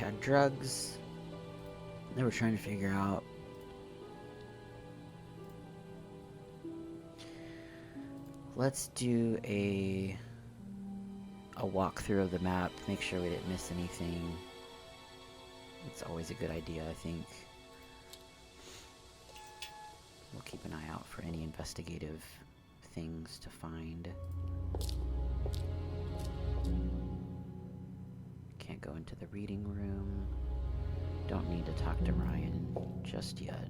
had drugs. They were trying to figure out. Let's do a walkthrough of the map, make sure we didn't miss anything. It's always a good idea, I think. We'll keep an eye out for any investigative things to find. Can't go into the reading room. Don't need to talk to Ryan just yet.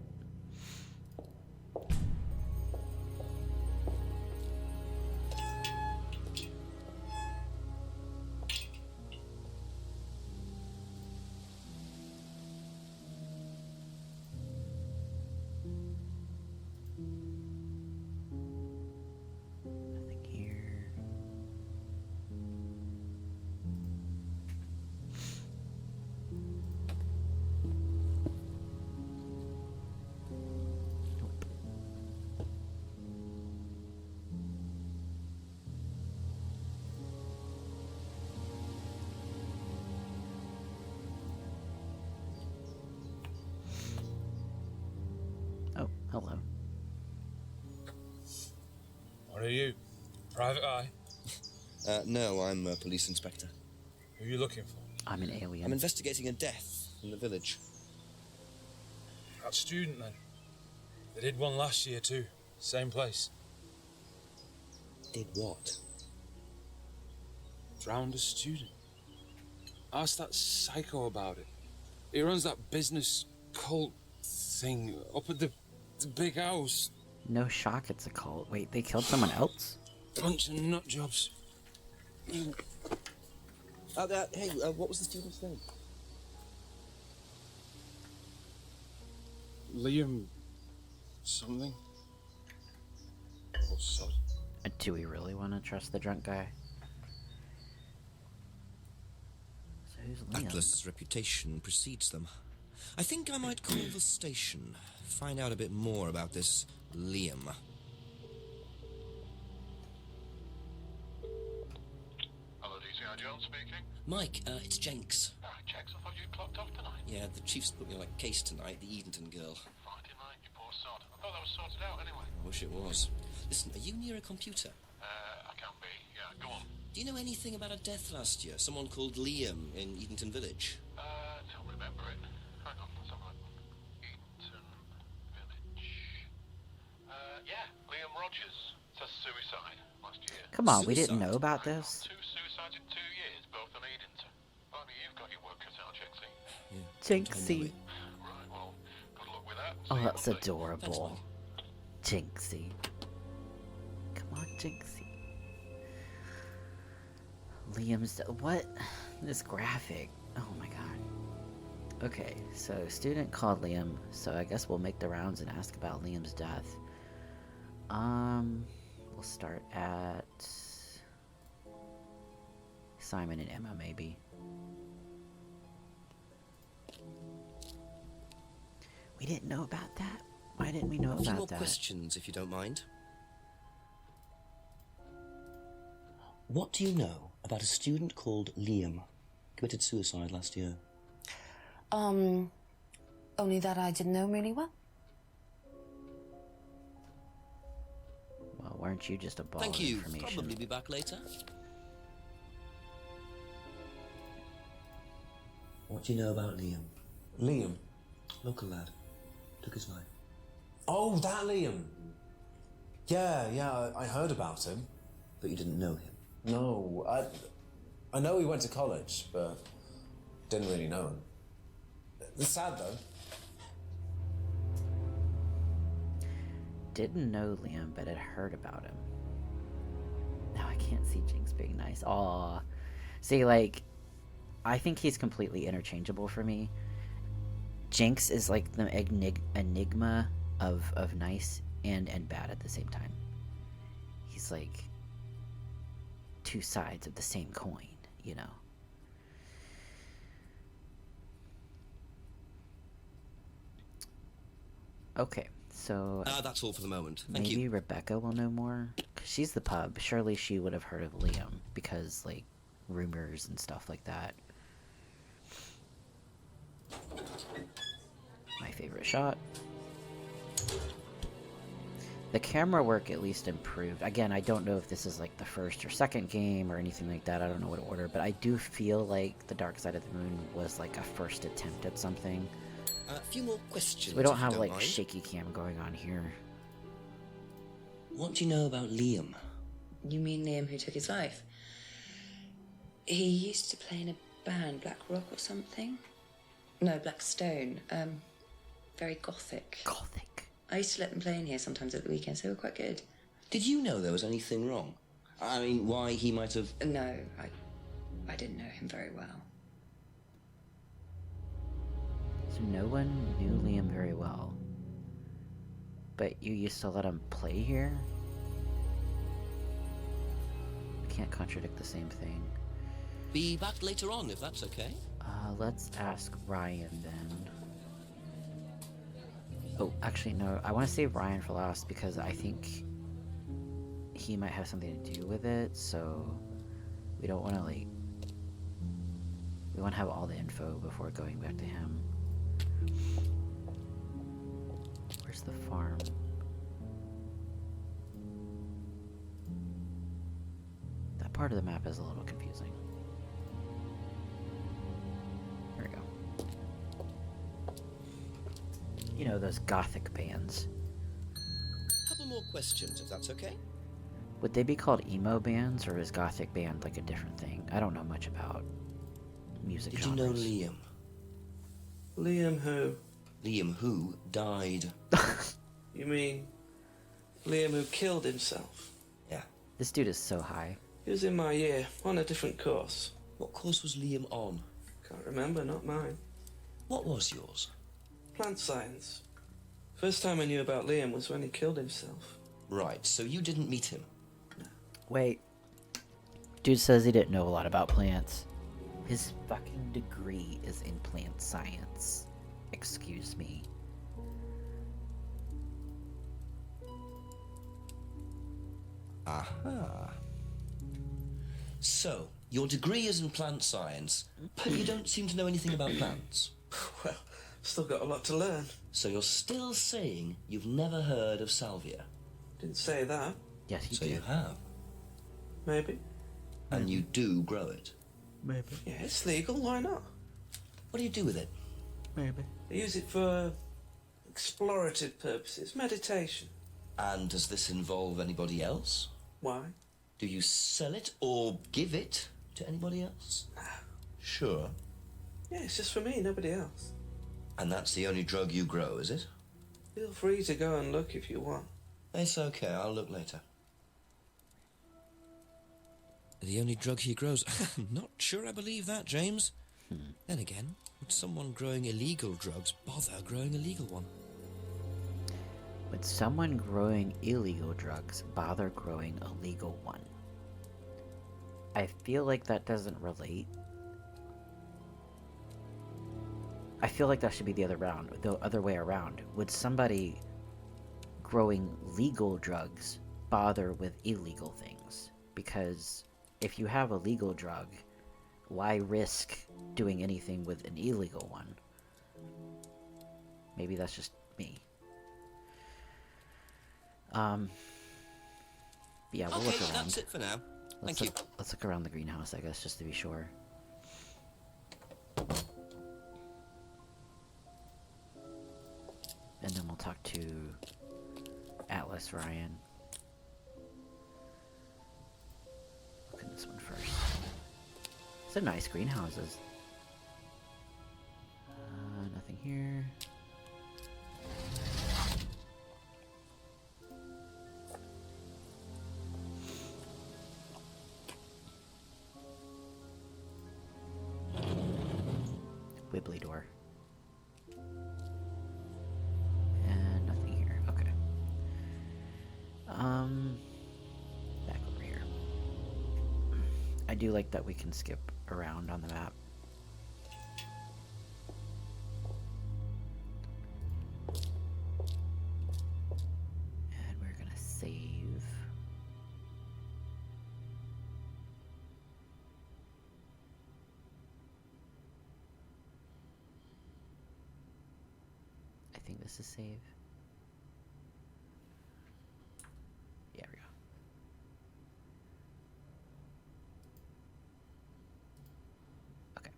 Nothing here. Nope. Oh, hello. What are you? Private eye? No, I'm a police inspector. Who are you looking for? I'm an alien. I'm investigating a death in the village. That student, then. They did one last year, too. Same place. Did what? Drowned a student. Ask that psycho about it. He runs that business cult thing up at the big house. No shock, it's a cult. Wait, they killed someone else? Bunch of nut jobs. Hey, what was the student's name? Liam... something? Oh, sod. Do we really want to trust the drunk guy? So who's Liam? Atlas's reputation precedes them. I think I might call the station. Find out a bit more about this Liam. Hello, DCI Jones speaking. Mike, it's Jenks. Ah, Jenks, I thought you'd clocked off tonight. Yeah, the chief's put me on a case tonight, the Edenton girl. Friday night, you poor sod. I thought that was sorted out anyway. I wish it was. Listen, are you near a computer? I can be. Yeah, go on. Do you know anything about a death last year? Someone called Liam in Edenton Village? Don't remember it. Hang on, let's have a look. Eaton Village. Yeah, Liam Rogers. Says suicide last year. Come on, we didn't Suicide? know about Hang on, this. 2 suicides in 2 years, both on Edenton. Blimey, you've got your work cut out, Jexy. Jinxie. Right, well, good luck with that. Oh, See you that's Monday. adorable. Jinxie. Come on, Jinxie. Liam's... What? This graphic. Oh my god. Okay, so student called Liam, so I guess we'll make the rounds and ask about Liam's death. We'll start at... Simon and Emma, maybe. We didn't know about that? Why didn't we know A few more about that? questions, if you don't mind. What do you know about a student called Liam? Committed suicide last year. Only that I didn't know really well. Well, weren't you just a ball Thank of you. information? Probably be back later. What do you know about Liam? Liam? Local lad. Took his life. Oh, that Liam. Yeah, I heard about him. But you didn't know him. No, I know he went to college, but didn't really know him. It's sad, though. Didn't know Liam, but had heard about him. Now I can't see Jinx being nice. Aw. See, like, I think he's completely interchangeable for me. Jinx is like the enigma of nice and bad at the same time. He's like two sides of the same coin, you know. Okay, so That's all for the moment. Thank maybe you. Rebecca will know more, 'cause she's the pub. Surely she would have heard of Liam because, like, rumors and stuff like that. favorite shot. The camera work at least improved. Again, I don't know if this is like the first or second game or anything like that. I don't know what order, but I do feel like The Dark Side of the Moon was like a first attempt at something. A few more questions. So we don't if you have like mind. shaky cam going on here. What do you know about Liam? You mean Liam who took his life? He used to play in a band, Black Rock or something? No, Black Stone. Very gothic. Gothic. I used to let them play in here sometimes at the weekends. They were quite good. Did you know there was anything wrong? I mean, why he might have... No, I didn't know him very well. So no one knew Liam very well. But you used to let him play here? I can't contradict the same thing. Be back later on, if that's okay. Let's ask Ryan then. Oh, actually, no. I want to save Ryan for last because I think he might have something to do with it, so we don't want to, like... We want to have all the info before going back to him. Where's the farm? That part of the map is a little confusing. There we go. You know, those gothic bands. Couple more questions, if that's okay. Would they be called emo bands, or is gothic band like a different thing? I don't know much about music Did genres. you know Liam? Liam who? Liam who died. You mean Liam who killed himself? Yeah. This dude is so high. He was in my year, on a different course. What course was Liam on? Can't remember, not mine. What was yours? Plant science. First time I knew about Liam was when he killed himself. Right, so you didn't meet him. Wait. Dude says he didn't know a lot about plants. His fucking degree is in plant science. Excuse me. Aha. So, your degree is in plant science, but you don't seem to know anything about plants. Well, still got a lot to learn. So you're still saying you've never heard of salvia? Didn't say that. Yes, he So did. you have. Maybe. And you do grow it. Maybe. Yeah, it's legal, why not? What do you do with it? Maybe. I use it for explorative purposes, meditation. And does this involve anybody else? Why? Do you sell it or give it to anybody else? Sure. Yeah, it's just for me, nobody else. And that's the only drug you grow, is it? Feel free to go and look if you want. It's okay, I'll look later. The only drug he grows? Not sure I believe that, James. Then again, would someone growing illegal drugs bother growing a legal one? Would someone growing illegal drugs bother growing a legal one? I feel like that doesn't relate. I feel like that should be the other way around. Would somebody growing legal drugs bother with illegal things? Because if you have a legal drug, why risk doing anything with an illegal one? Maybe that's just me. Yeah, we'll look Okay, around. that's it for now. Let's Thank you. Let's look around the greenhouse, I guess, just to be sure. And then we'll talk to Atlas Ryan. Look at this one first. Some nice greenhouses. Nothing here. Wibbly door. And nothing here. Okay. Back over here. I do like that we can skip around on the map. And we're gonna save. I think this is save. Yeah, we go. Okay.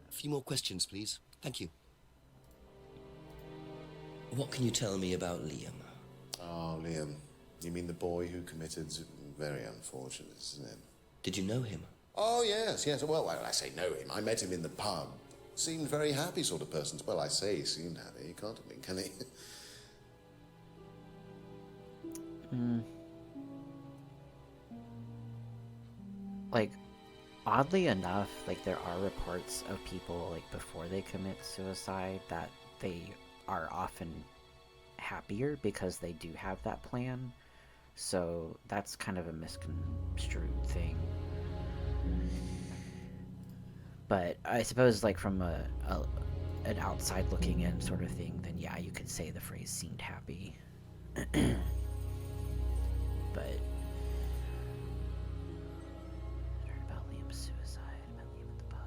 A few more questions, please. Thank you. What can you tell me about Liam? Oh, Liam. You mean the boy who committed... Very unfortunate, isn't it? Did you know him? Oh, yes. Well, I say know him. I met him in the pub. Seemed very happy sort of person. Well, I say he seemed happy. He can't have been, can he? Like, oddly enough, like, there are reports of people, like, before they commit suicide that they are often happier because they do have that plan. So that's kind of a misconstrued thing. But I suppose, like, from an outside looking in sort of thing, then yeah, you could say the phrase seemed happy. But heard about Liam's suicide. Met Liam at the pub.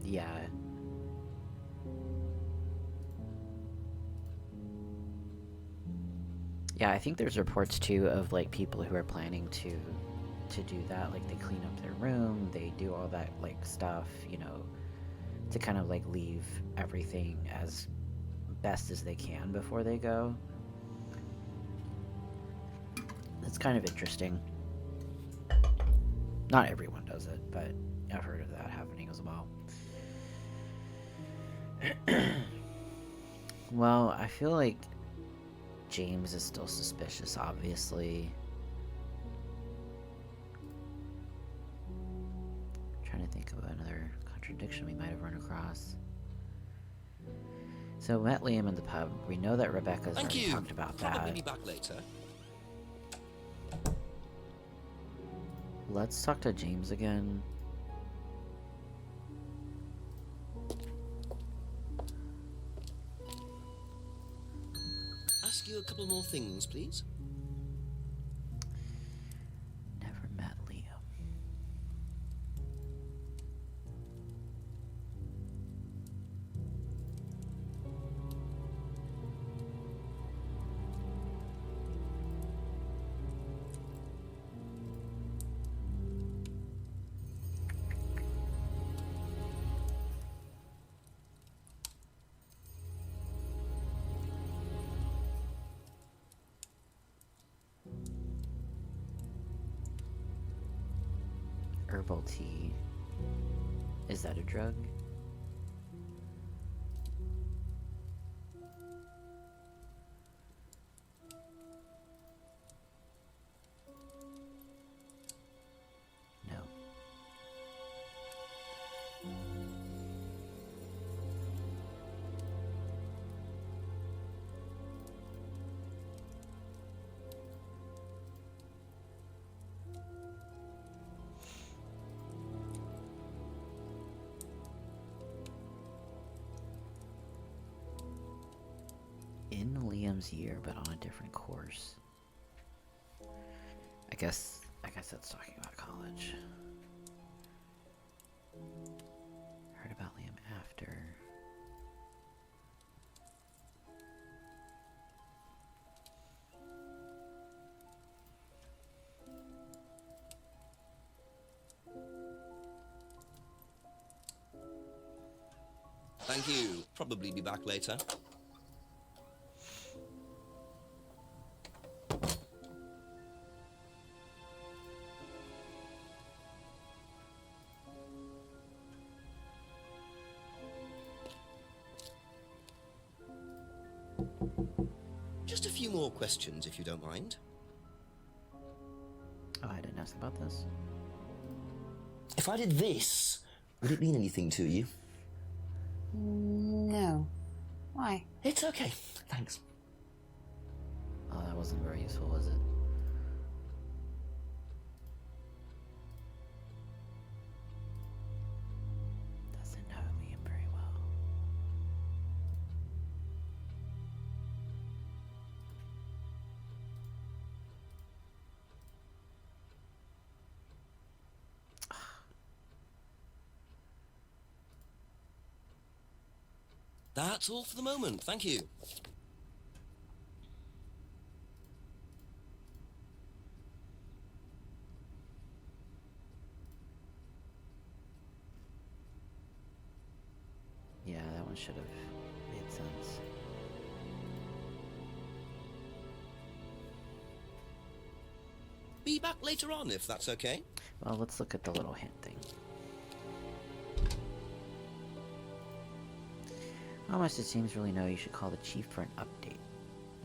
Yeah. Yeah, I think there's reports too of like people who are planning to do that. Like they clean up their room, they do all that like stuff, you know, to kind of like leave everything as best as they can before they go. It's kind of interesting. Not everyone does it, but I've heard of that happening as well. Well, I feel like James is still suspicious, obviously. I'm trying to think of another contradiction we might have run across. So, met Liam in the pub. We know that Rebecca's Thank already you. talked about Probably that. be back later. Let's talk to James again. Ask you a couple more things, please. Never met Liam. Herbal tea. Is that a drug? No. In Liam's year, but on a different course. I guess that's talking about college. Heard about Liam after. Thank you. Probably be back later. Just a few more questions, if you don't mind. Oh, I didn't ask about this. If I did this, would it mean anything to you? No. Why? It's okay. Thanks. Oh, that wasn't very useful, was it? That's all for the moment, thank you. Yeah, that one should have made sense. Be back later on, if that's okay. Well, let's look at the little hint thing. How much does James really know? You should call the chief for an update.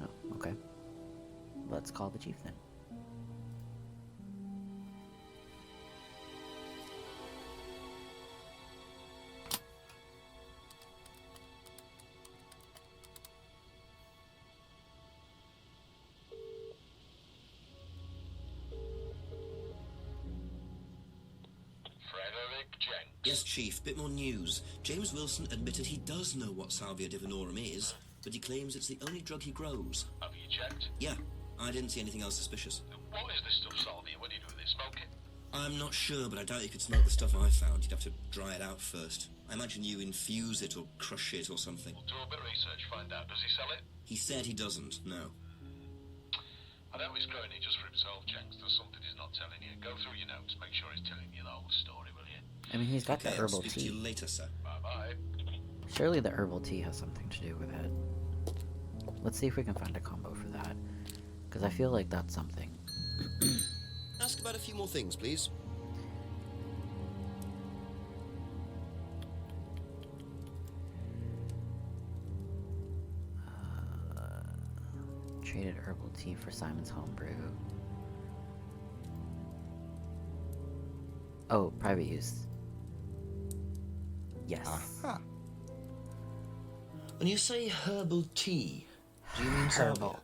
Oh, okay. Let's call the chief then. Frederick Jenks. Yes, Chief, bit more news. James Wilson admitted he does know what Salvia divinorum is, but he claims it's the only drug he grows. Have you checked? Yeah, I didn't see anything else suspicious. What is this stuff, Salvia? What do you do with it? Smoke it? I'm not sure, but I doubt you could smoke the stuff I found. You'd have to dry it out first. I imagine you infuse it or crush it or something. We'll do a bit of research, find out. Does he sell it? He said he doesn't, no. I know he's growing it just for himself, Jenks. There's something he's not telling you. Go through your notes, make sure he's telling you the whole story, will you? I mean, he's got Okay, the I'll herbal speak to you tea. later, sir. Bye-bye. Surely the herbal tea has something to do with it. Let's see if we can find a combo for that. Because I feel like that's something. Ask about a few more things, please. Traded herbal tea for Simon's homebrew. Oh, private use. Yes. Aha. When you say herbal tea, do you mean salvia? Herbal.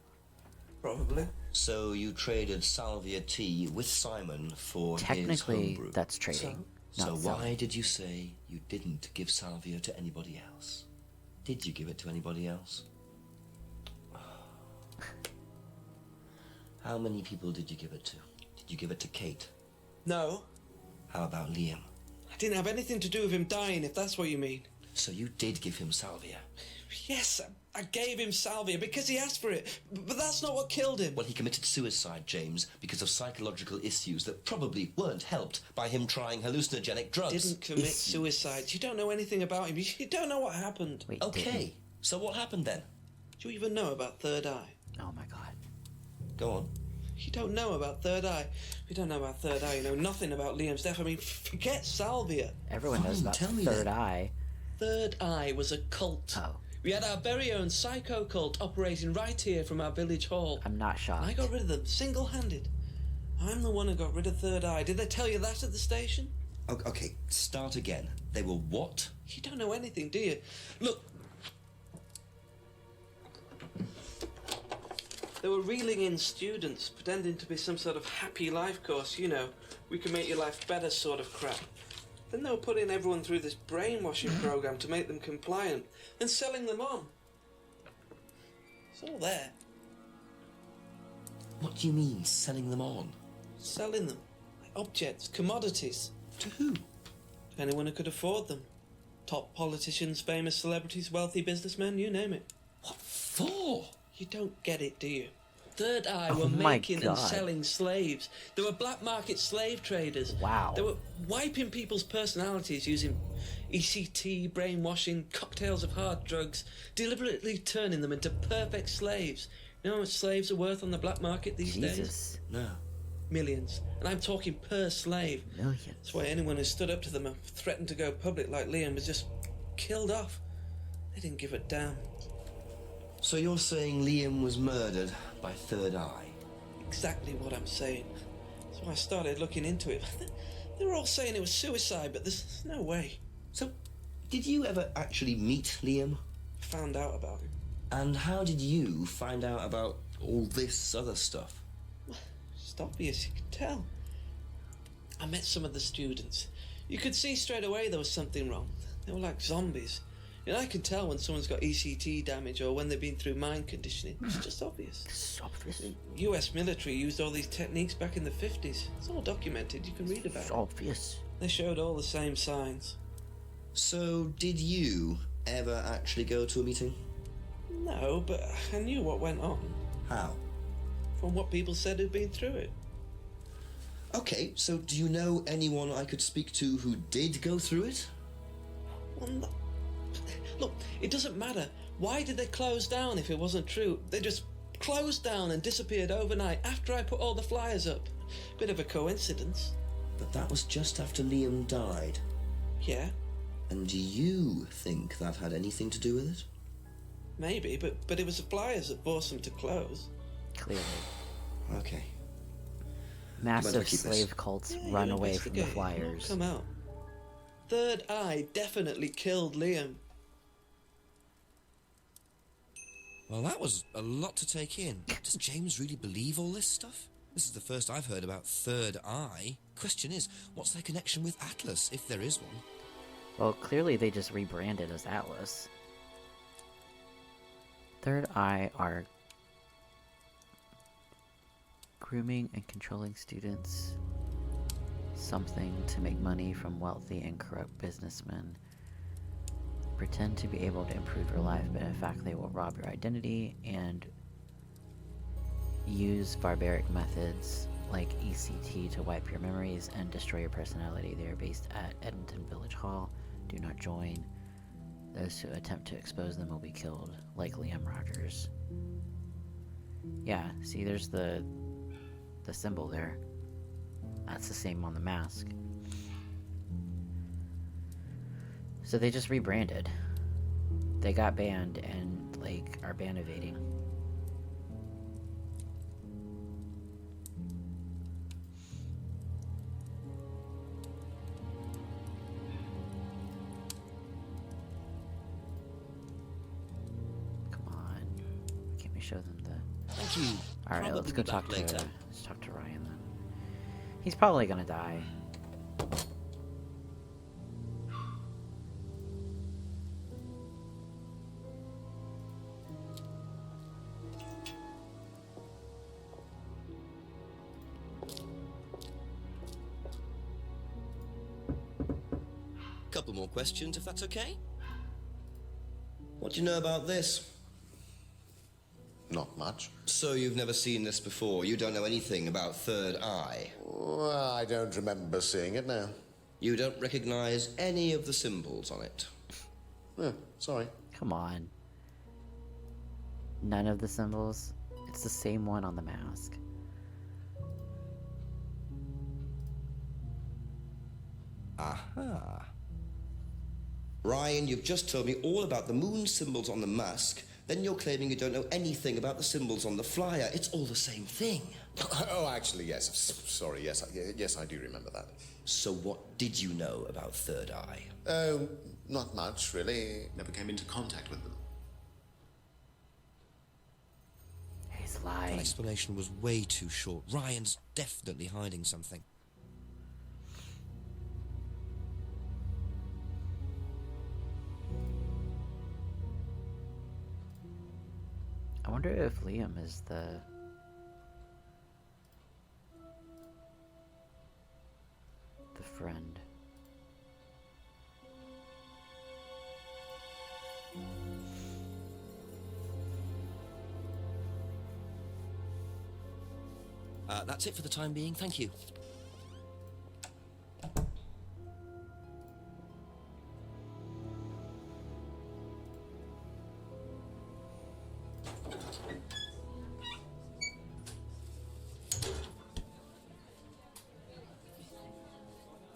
Probably. So you traded salvia tea with Simon for his Technically, homebrew. that's trading. So not why selling. did you say you didn't give salvia to anybody else? Did you give it to anybody else? How many people did you give it to? Did you give it to Kate? No, How about Liam? I didn't have anything to do with him dying, if that's what you mean. So you did give him salvia? Yes, I gave him salvia because he asked for it, but that's not what killed him. Well, he committed suicide, James, because of psychological issues that probably weren't helped by him trying hallucinogenic drugs. Didn't commit Issues. suicide. You don't know anything about him. You don't know what happened. Wait, Okay, didn't. so what happened then? Do you even know about Third Eye? Oh my god. Go on. You don't know about Third Eye. If you don't know about Third Eye, you know nothing about Liam's death. I mean, forget salvia. Everyone knows Fine, about tell me Third then. Eye. Third Eye was a cult. Oh, We had our very own psycho cult operating right here from our village hall. I'm not And shocked. I got rid of them single-handed. I'm the one who got rid of Third Eye. Did they tell you that at the station? Okay, start again. They were what? You don't know anything, do you? Look. They were reeling in students, pretending to be some sort of happy life course, you know, we can make your life better sort of crap. Then they were putting everyone through this brainwashing program to make them compliant, and selling them on. It's all there. What do you mean, selling them on? Selling them. Like objects, commodities. To who? Anyone who could afford them. Top politicians, famous celebrities, wealthy businessmen, you name it. What for? You don't get it, do you? Third Eye Oh were my making God. and selling slaves. They were black market slave traders. Wow. They were wiping people's personalities using ECT, brainwashing, cocktails of hard drugs, deliberately turning them into perfect slaves. You know how much slaves are worth on the black market these days? Jesus. No. Millions. And I'm talking per slave. Millions. That's why anyone who stood up to them and threatened to go public like Liam was just killed off. They didn't give a damn. So you're saying Liam was murdered by Third Eye? Exactly what I'm saying. So I started looking into it. They were all saying it was suicide, but there's no way. So, did you ever actually meet Liam? I found out about him. And how did you find out about all this other stuff? It's obvious, you could tell. I met some of the students. You could see straight away there was something wrong. They were like zombies. And I can tell when someone's got ECT damage or when they've been through mind conditioning. It's just obvious. It's obvious. The US military used all these techniques back in the 50s. It's all documented, you can read about It's it. obvious. They showed all the same signs. So, did you ever actually go to a meeting? No, but I knew what went on How? from what people said who'd been through it. Okay, so do you know anyone I could speak to who did go through it? Well, look, it doesn't matter. Why did they close down if it wasn't true? They just closed down and disappeared overnight after I put all the flyers up. Bit of a coincidence. But that was just after Liam died. Yeah, And do you think that had anything to do with it? maybe, but it was the flyers that forced them to close. Clearly. Okay. Massive keep this. slave cults Yeah, run you away from the investigate. flyers. Come out. Third Eye definitely killed Liam. Well, that was a lot to take in. Does James really believe all this stuff? This is the first I've heard about Third Eye. Question is, what's their connection with Atlas, if there is one? Well, clearly they just rebranded as Atlas. Third Eye are grooming and controlling students. Something to make money from wealthy and corrupt businessmen. Pretend to be able to improve your life, but in fact they will rob your identity and use barbaric methods like ECT to wipe your memories and destroy your personality. They are based at Edmonton Village Hall. Do not join. Those who attempt to expose them will be killed, like Liam Rogers. Yeah, see, there's the symbol there. That's the same on the mask. So they just rebranded. They got banned and, like, are ban evading. Come on. Can't we show them the... Thank you. Alright, Probably let's go be back talk to... later. Let's talk to Ryan then. He's probably gonna die. Couple more questions, if that's okay? What do you know about this? Not much. So you've never seen this before? You don't know anything about Third Eye? Well, I don't remember seeing it now. You don't recognize any of the symbols on it? Sorry. Come on. None of the symbols. It's the same one on the mask. Aha. Ryan, you've just told me all about the moon symbols on the mask. Then you're claiming you don't know anything about the symbols on the flyer. It's all the same thing. Oh, actually, yes. Sorry, yes. Yes, I do remember that. So what did you know about Third Eye? Oh, not much, really. Never came into contact with them. He's That lying. explanation was way too short. Ryan's definitely hiding something. I wonder if Liam is the friend. That's it for the time being. Thank you.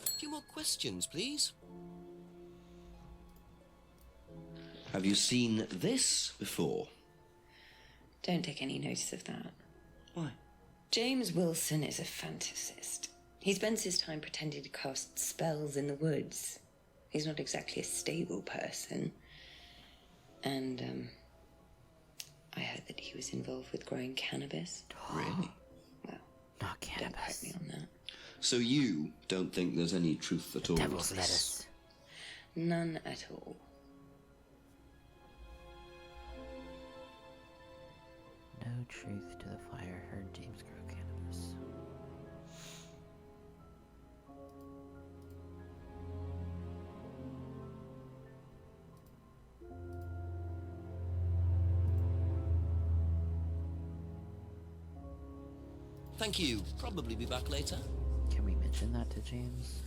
A few more questions, please. Have you seen this before? Don't take any notice of that. Why? James Wilson is a fantasist. He spends his time pretending to cast spells in the woods. He's not exactly a stable person. And, I heard that he was involved with growing cannabis. Really? Well, Not don't quote cannabis. me on that. So you don't think there's any truth at all? Devil's to this? lettuce. None at all. No truth to the fire. Heard James grow cannabis. Thank you. Probably be back later. Can we mention that to James?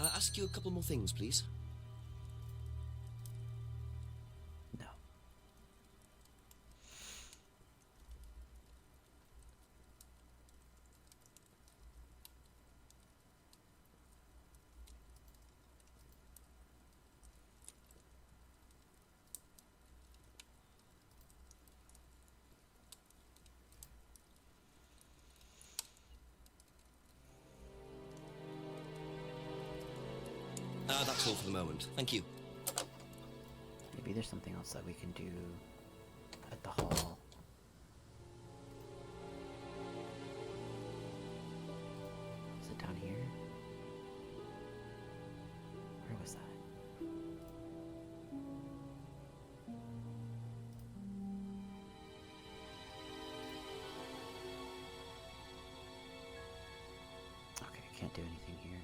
Ask you a couple more things, please. No. That's all for the moment. Thank you. Maybe there's something else that we can do at the hall. Is it down here? Where was that? Okay, I can't do anything here.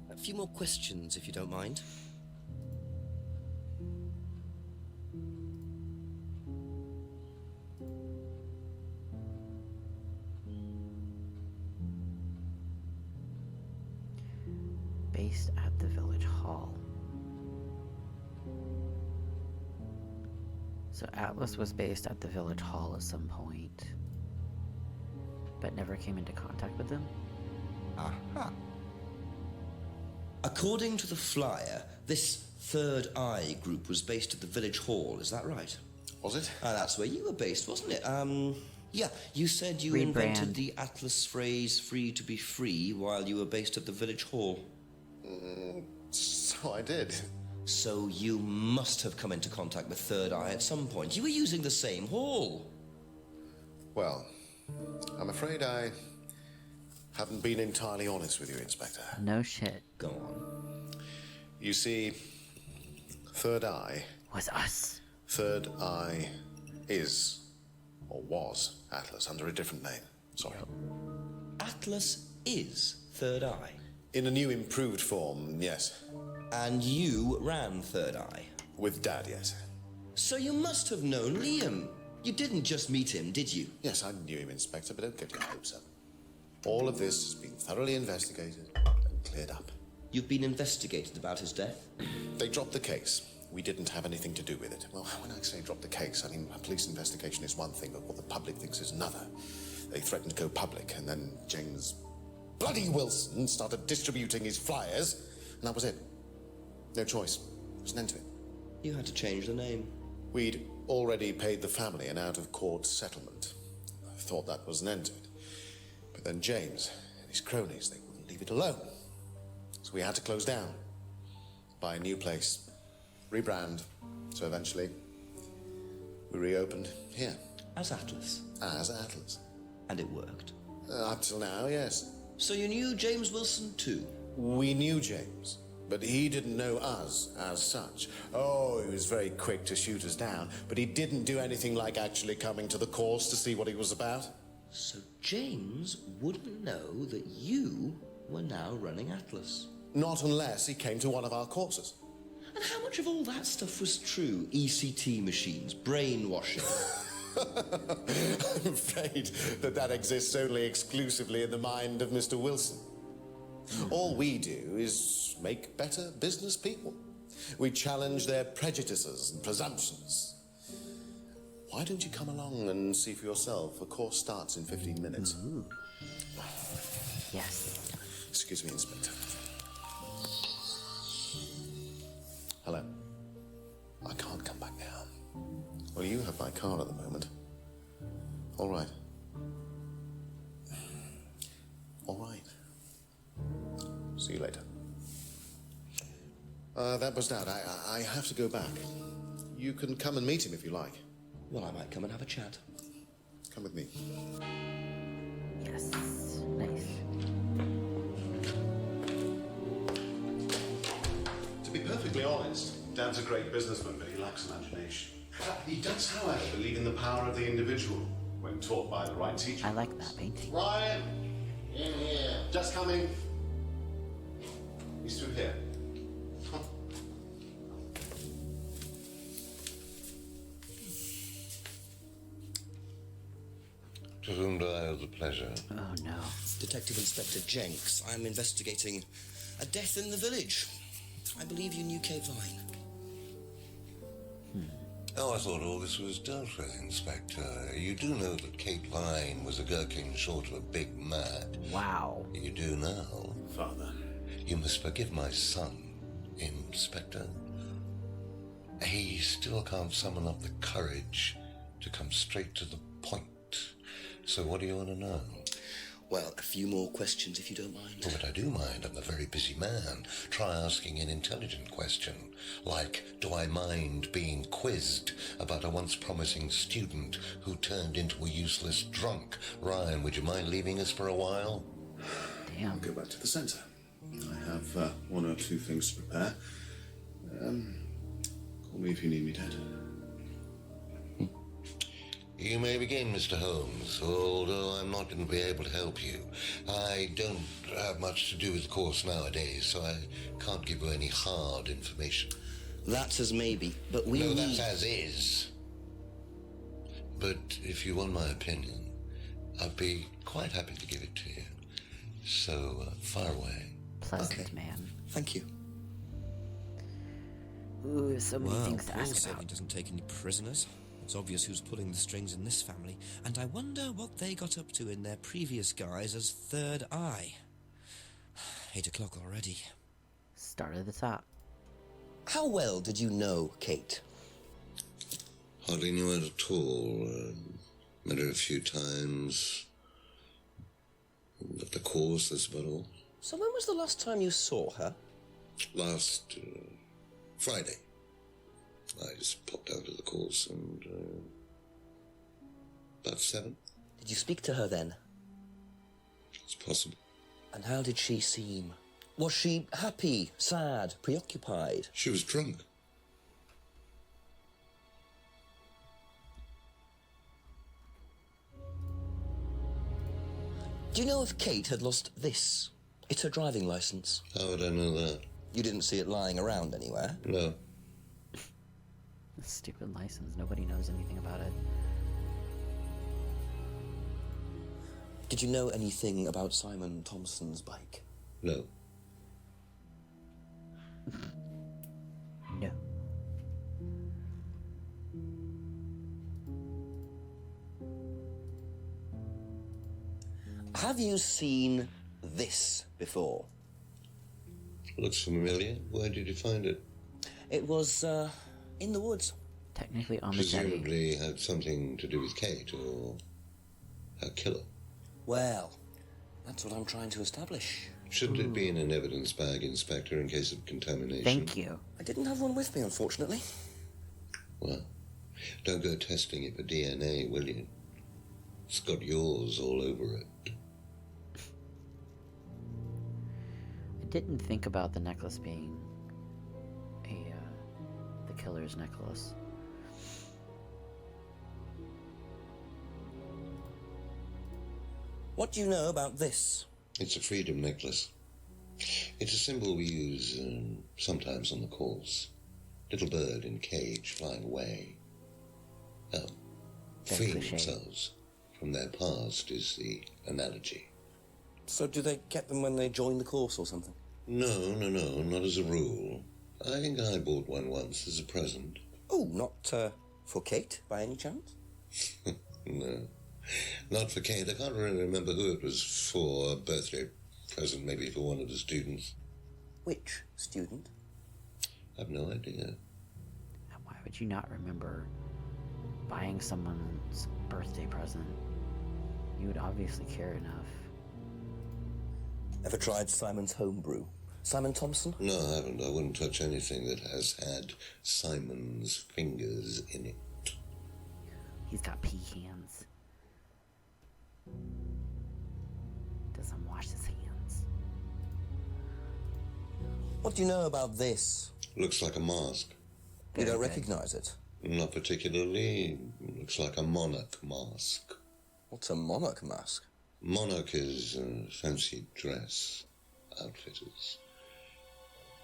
A few more questions, if you don't mind. Based at the village hall. So Atlas was based at the village hall at some point, but never came into contact with them? Aha. According to the flyer, this Third Eye group was based at the village hall, is that right? Was it? That's where you were based, wasn't it? Yeah, you said you Rebrand. invented the Atlas phrase free to be free while you were based at the village hall. So I did. So you must have come into contact with Third Eye at some point. You were using the same hall. Well, I'm afraid I haven't been entirely honest with you, Inspector. No shit. Go on. You see, Third Eye... Was us. Third Eye is, or was, Atlas under a different name. Sorry. Atlas is Third Eye. In a new improved form, yes. And you ran Third Eye. With Dad, yes. So you must have known Liam. You didn't just meet him, did you? Yes, I knew him, Inspector, but don't get your hopes up. All of this has been thoroughly investigated and cleared up. You've been investigated about his death? They dropped the case. We didn't have anything to do with it. Well, when I say drop the case, I mean a police investigation is one thing, but what the public thinks is another. They threatened to go public, and then James bloody Wilson started distributing his flyers, and that was it. No choice. There's an end to it. You had to change the name. We'd already paid the family an out-of-court settlement. I thought that was an end to it. But then James and his cronies, they wouldn't leave it alone. So we had to close down, buy a new place, rebrand. So eventually, we reopened here. As Atlas. As Atlas. And it worked. Up till now, yes. So you knew James Wilson too? We knew James, but he didn't know us as such. Oh, he was very quick to shoot us down, but he didn't do anything like actually coming to the course to see what he was about. So James wouldn't know that you were now running Atlas? Not unless he came to one of our courses. And how much of all that stuff was true? ECT machines, brainwashing? I'm afraid that exists only exclusively in the mind of Mr. Wilson. All we do is make better business people. We challenge their prejudices and presumptions. Why don't you come along and see for yourself? A course starts in 15 minutes. Ooh. Yes. Excuse me, Inspector. Hello. I can't come back now. Well, you have my car at the moment. All right. All right. See you later. That was that. I have to go back. You can come and meet him if you like. Well, I might come and have a chat. Come with me. Yes. Nice. To be perfectly honest, Dad's a great businessman, but he lacks imagination. He does, however, believe in the power of the individual when taught by the right teacher. I like that painting. Ryan! In here. Just coming. He's through here. To whom do I owe the pleasure? Oh no. Detective Inspector Jenks, I'm investigating a death in the village. I believe you knew Kate Vine. Oh, I thought all this was dealt with, Inspector. You do know that Kate Vine was a gherkin short of a big mad. Wow. You do now. Father. You must forgive my son, Inspector. He still can't summon up the courage to come straight to the point. So what do you want to know? Well, a few more questions if you don't mind. Oh, but I do mind. I'm a very busy man. Try asking an intelligent question, like, do I mind being quizzed about a once promising student who turned into a useless drunk? Ryan, would you mind leaving us for a while? Damn. I'll go back to the centre. I have one or two things to prepare. Call me if you need me, Dad. You may begin, Mr. Holmes, although I'm not going to be able to help you. I don't have much to do with the course nowadays, so I can't give you any hard information. That's as maybe, but we No, need... that's as is. But if you want my opinion, I'd be quite happy to give it to you. So, far away. Pleasant man. Thank you. Ooh, so many Well, things to Paul ask certainly about. doesn't take any prisoners. It's obvious who's pulling the strings in this family, and I wonder what they got up to in their previous guise as Third Eye. 8 o'clock already. Start at the top. How well did you know Kate? Hardly knew her at all. Met her a few times. At the course, that's about all. So when was the last time you saw her? Last Friday. I just popped out of the course and about 7. Did you speak to her then? It's possible. And how did she seem? Was she happy, sad, preoccupied? She was drunk. Do you know if Kate had lost this? It's her driving license. How would I know that? You didn't see it lying around anywhere? No. Stupid license. Nobody knows anything about it. Did you know anything about Simon Thompson's bike? No. No. Have you seen this before? Looks familiar. Where did you find it? It was, in the woods. Technically on the jetty. Presumably had something to do with Kate or her killer. Well, that's what I'm trying to establish. Shouldn't it be in an evidence bag, Inspector, in case of contamination? Thank you. I didn't have one with me, unfortunately. Well, don't go testing it for DNA, will you? It's got yours all over it. I didn't think about the necklace being the killer's necklace. What do you know about this? It's a freedom necklace. It's a symbol we use sometimes on the course. Little bird in cage flying away. Freeing cliche. themselves from their past is the analogy. So do they get them when they join the course or something? No, not as a rule. I think I bought one once as a present. Oh, not for Kate, by any chance? No, not for Kate. I can't really remember who it was for. A birthday present, maybe for one of the students. Which student? I've no idea. And why would you not remember buying someone's birthday present? You would obviously care enough. Ever tried Simon's homebrew? Simon Thompson? No, I haven't. I wouldn't touch anything that has had Simon's fingers in it. He's got pea hands. Doesn't wash his hands. What do you know about this? Looks like a mask. You don't Very good. recognise it? Not particularly. Looks like a monarch mask. What's a monarch mask? Monarch is fancy dress outfitters.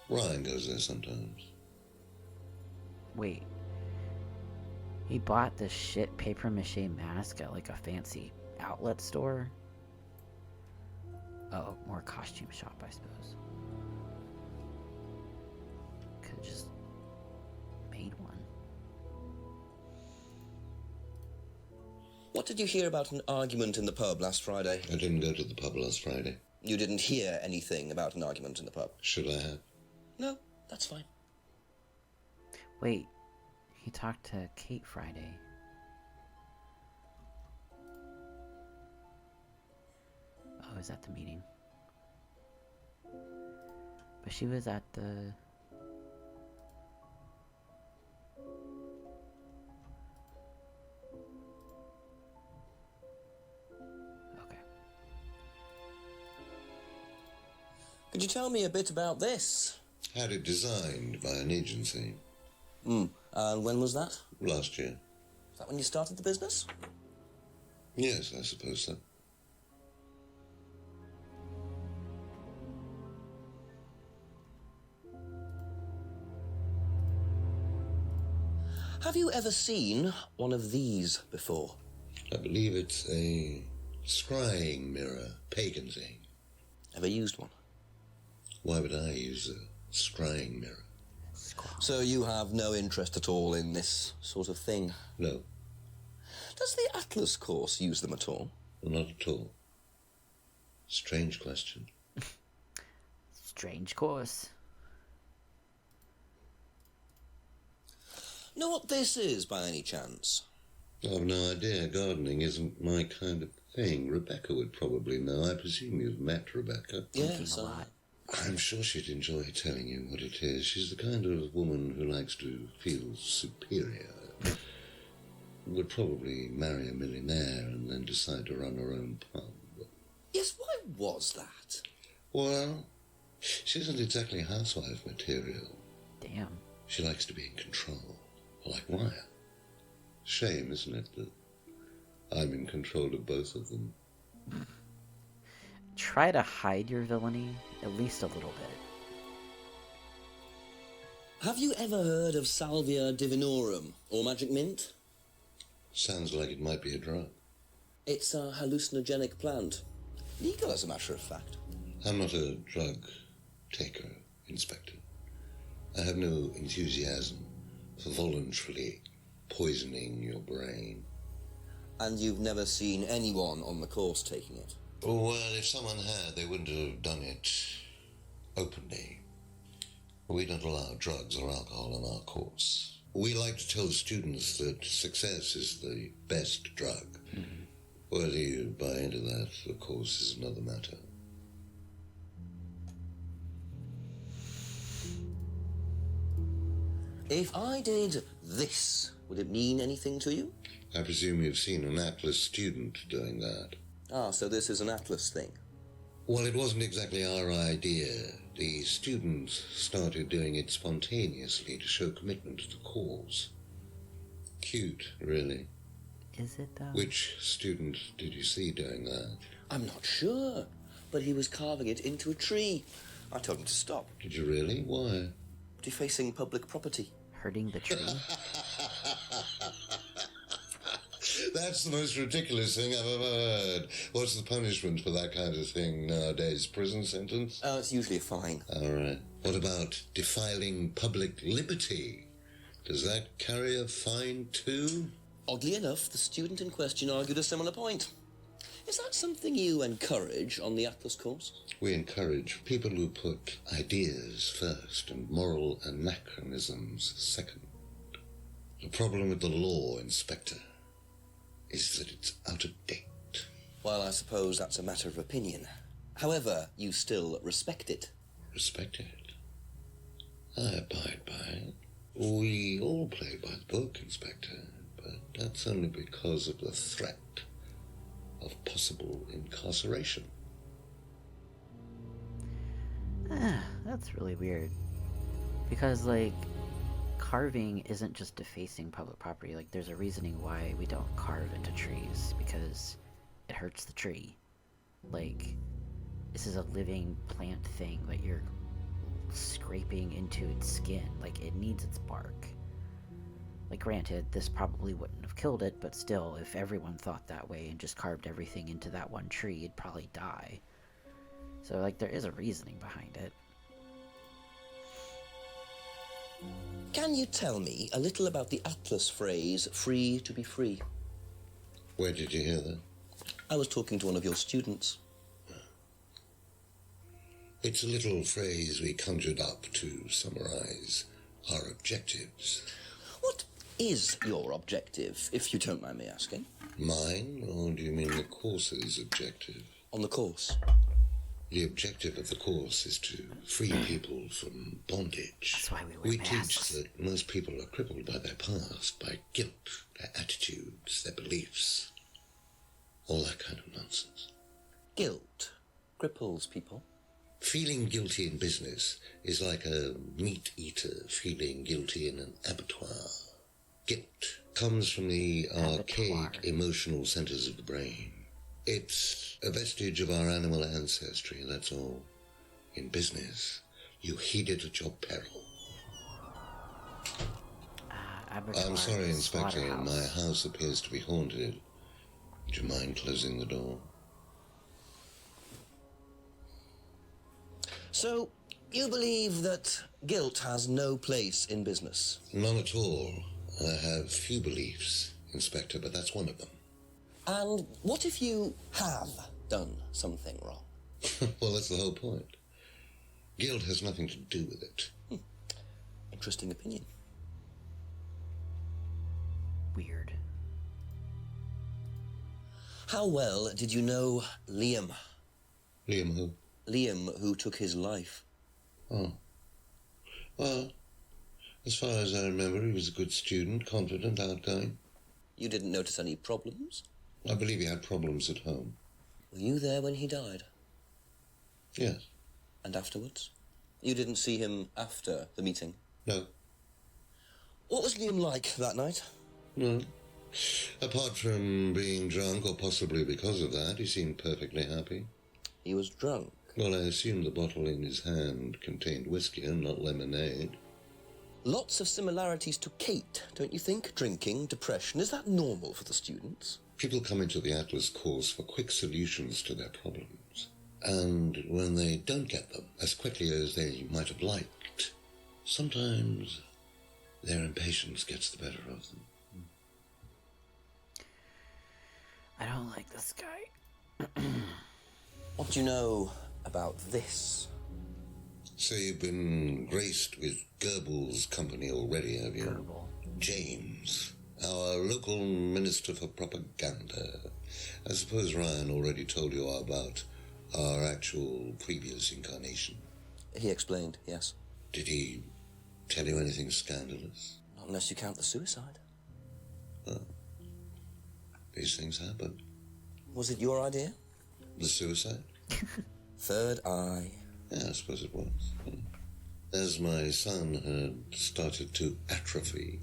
Ryan goes there sometimes. Wait. He bought this shit papier-mâché mask at like a fancy outlet store? Oh, more costume shop, I suppose. Could've just made one. What did you hear about an argument in the pub last Friday? I didn't go to the pub last Friday. You didn't hear anything about an argument in the pub? Should I have? No, that's fine. Wait, he talked to Kate Friday. Oh, is that the meeting? But she was at the... Okay. Could you tell me a bit about this? Had it designed by an agency And when was that? last year. Is that when you started the business? Yes, I suppose so. Have you ever seen one of these before? I believe it's a scrying mirror, pagan thing. Ever used one? Why would I use a scrying mirror? So you have no interest at all in this sort of thing? No, Does the Atlas course use them at all? not at all. Strange question. Strange course. Know what this is, by any chance? I've no idea. Gardening isn't my kind of thing. Rebecca would probably know. I presume you've met Rebecca. Yes, a lot. I'm sure she'd enjoy telling you what it is. She's the kind of woman who likes to feel superior. Would probably marry a millionaire and then decide to run her own pub. Yes, why was that? Well, she isn't exactly housewife material. Damn. She likes to be in control, like Ryan. Shame, isn't it, that I'm in control of both of them? Try to hide your villainy, at least a little bit. Have you ever heard of Salvia divinorum, or magic mint? Sounds like it might be a drug. It's a hallucinogenic plant. Legal, as a matter of fact. I'm not a drug taker, Inspector. I have no enthusiasm for voluntarily poisoning your brain. And you've never seen anyone on the course taking it? Well, if someone had, they wouldn't have done it openly. We don't allow drugs or alcohol on our course. We like to tell students that success is the best drug. Mm-hmm. Whether you buy into that, of course, is another matter. If I did this, would it mean anything to you? I presume you've seen an Atlas student doing that. Ah, so this is an Atlas thing. Well, it wasn't exactly our idea. The students started doing it spontaneously to show commitment to the cause. Cute, really. Is it though? Which student did you see doing that? I'm not sure, but he was carving it into a tree. I told him to stop. Did you really? Why? Defacing public property. Hurting the tree? That's the most ridiculous thing I've ever heard. What's the punishment for that kind of thing nowadays? Prison sentence? It's usually a fine. All right. What about defiling public liberty? Does that carry a fine too? Oddly enough, the student in question argued a similar point. Is that something you encourage on the Atlas course? We encourage people who put ideas first and moral anachronisms second. The problem with the law, Inspector, is that it's out of date. Well, I suppose that's a matter of opinion. However, you still respect it. respect it. I abide by it. We all play by the book, Inspector, but that's only because of the threat of possible incarceration. That's really weird. Because, like, carving isn't just defacing public property. Like, there's a reasoning why we don't carve into trees, because it hurts the tree. Like, this is a living plant thing that you're scraping into its skin. Like, it needs its bark. Like, granted, this probably wouldn't have killed it, but still, if everyone thought that way and just carved everything into that one tree, it'd probably die. So, like, there is a reasoning behind it. Can you tell me a little about the Atlas phrase, free to be free? Where did you hear that? I was talking to one of your students. It's a little phrase we conjured up to summarize our objectives. What is your objective, if you don't mind me asking? Mine, or do you mean the course's objective? On the course. The objective of the course is to free people from bondage. That's why we wear masks. teach that most people are crippled by their past, by guilt, their attitudes, their beliefs. All that kind of nonsense. Guilt cripples people. Feeling guilty in business is like a meat eater feeling guilty in an abattoir. Guilt comes from the archaic emotional centers of the brain. It's a vestige of our animal ancestry, that's all. In business, you heed it at your peril. I'm sorry, Inspector, my house appears to be haunted. Would you mind closing the door? So, you believe that guilt has no place in business? None at all. I have few beliefs, Inspector, but that's one of them. And what if you have done something wrong? Well, that's the whole point. Guilt has nothing to do with it. Interesting opinion. Weird. How well did you know Liam? Liam who? Liam, who took his life. Oh. Well, as far as I remember, he was a good student, confident, outgoing. You didn't notice any problems? I believe he had problems at home. Were you there when he died? Yes. And afterwards? You didn't see him after the meeting? No. What was Liam like that night? No. Apart from being drunk, or possibly because of that, he seemed perfectly happy. He was drunk? Well, I assume the bottle in his hand contained whiskey and not lemonade. Lots of similarities to Kate, don't you think? Drinking, depression. Is that normal for the students? People come into the Atlas course for quick solutions to their problems. And when they don't get them as quickly as they might have liked, sometimes their impatience gets the better of them. I don't like this guy. What do you know about this? So you've been graced with Goebbels' company already, have you? Goebbels. James, our local minister for propaganda. I suppose Ryan already told you about our actual previous incarnation. He explained, yes. Did he tell you anything scandalous? Not unless you count the suicide. Well, these things happen. Was it your idea? The suicide? Third eye. Yeah, I suppose it was. As my son had started to atrophy,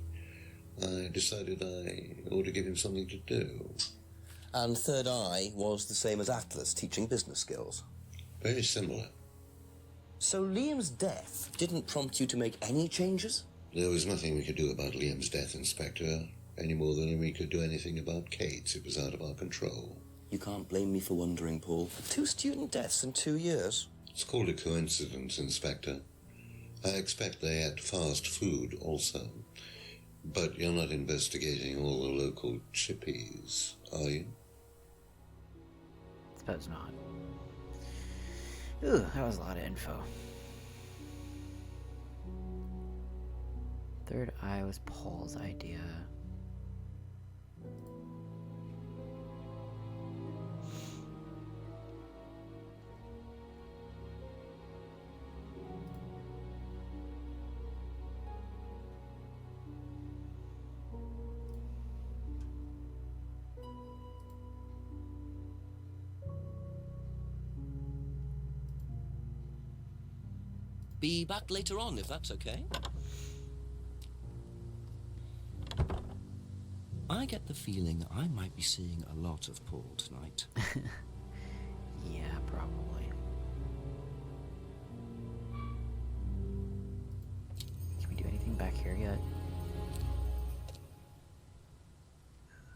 I decided I ought to give him something to do. And Third Eye was the same as Atlas, teaching business skills. Very similar. So Liam's death didn't prompt you to make any changes? There was nothing we could do about Liam's death, Inspector, any more than we could do anything about Kate's. It was out of our control. You can't blame me for wondering, Paul. 2 student deaths in 2 years. It's called a coincidence, Inspector. I expect they ate fast food also. But you're not investigating all the local chippies, are you? Suppose not. Ooh, that was a lot of info. Third Eye was Paul's idea. be back later on, if that's okay. I get the feeling I might be seeing a lot of Paul tonight. Yeah, probably. Can we do anything back here yet?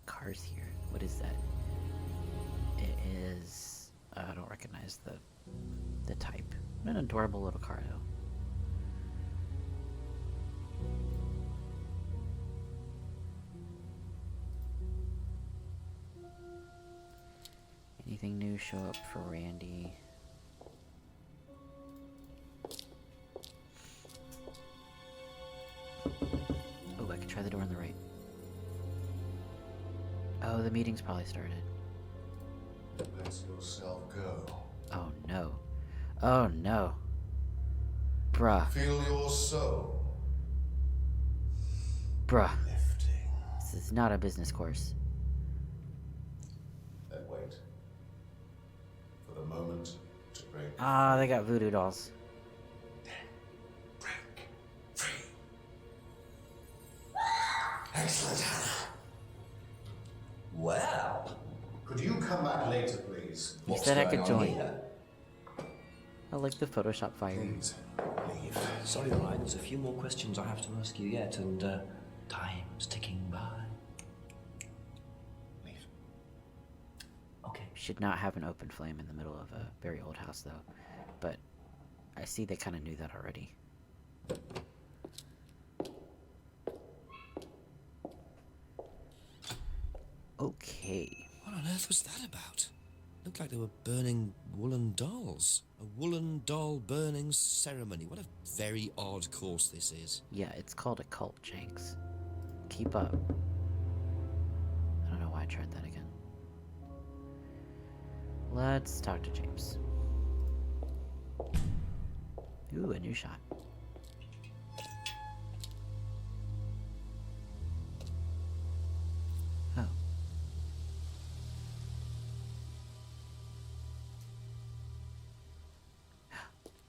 Cars here. What is that? It is... I don't recognize the type. An adorable little car, though. Anything new show up for Randy? Oh, I could try the door on the right. Oh, the meeting's probably started. Let yourself go. Oh no. Oh no. Bruh. Feel your soul. Bruh. Lifting. This is not a business course. Then wait. For the moment to break. Ah, they got voodoo dolls. Break free. Excellent, Hannah. Well, Could you come back later, please? He said I could join. I like the Photoshop fire. Please, leave. sorry, Ryan, there's a few more questions I have to ask you yet, and time's ticking by. Leave. Okay. Should not have an open flame in the middle of a very old house, though. But I see they kind of knew that already. Okay. What on earth was that about? Looked like they were burning woolen dolls. A woolen doll burning ceremony. What a very odd course this is. Yeah, it's called a cult, Jenks. Keep up. I don't know why I tried that again. Let's talk to James. Ooh, a new shot. Oh.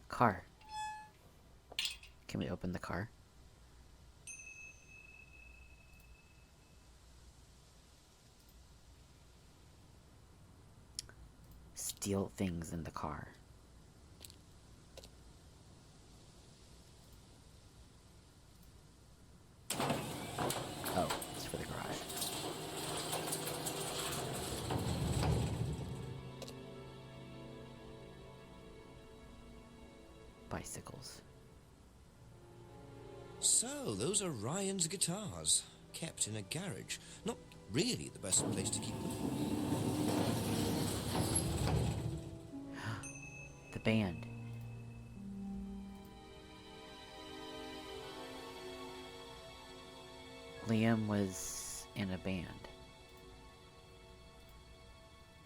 Car. Can we open the car? Steal things in the car. Oh, it's for the garage. Bicycles. So, those are Ryan's guitars, kept in a garage. Not really the best place to keep them. The band. Liam was in a band.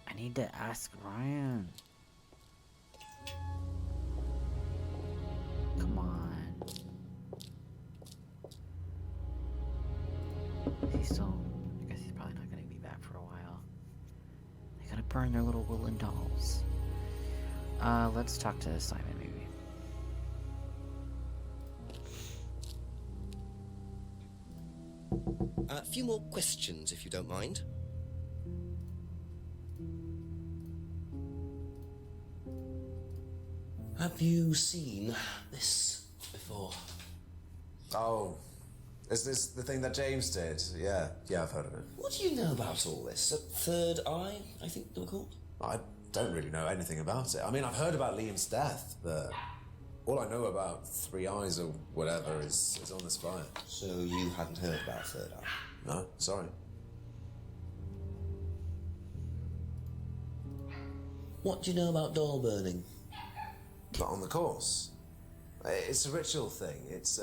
I need to ask Ryan. Come on. He's still... I guess he's probably not going to be back for a while. They gotta burn their little woolen dolls. Let's talk to Simon, maybe. A few more questions, if you don't mind. Have you seen this before? Oh, is this the thing that James did? Yeah, I've heard of it. What do you know about all this? A third eye, I think they were called? I don't really know anything about it. I mean, I've heard about Liam's death, but all I know about Three Eyes or whatever is on this flyer. So you hadn't heard about third eye? No, sorry. What do you know about doll burning? Not on the course. It's a ritual thing. It's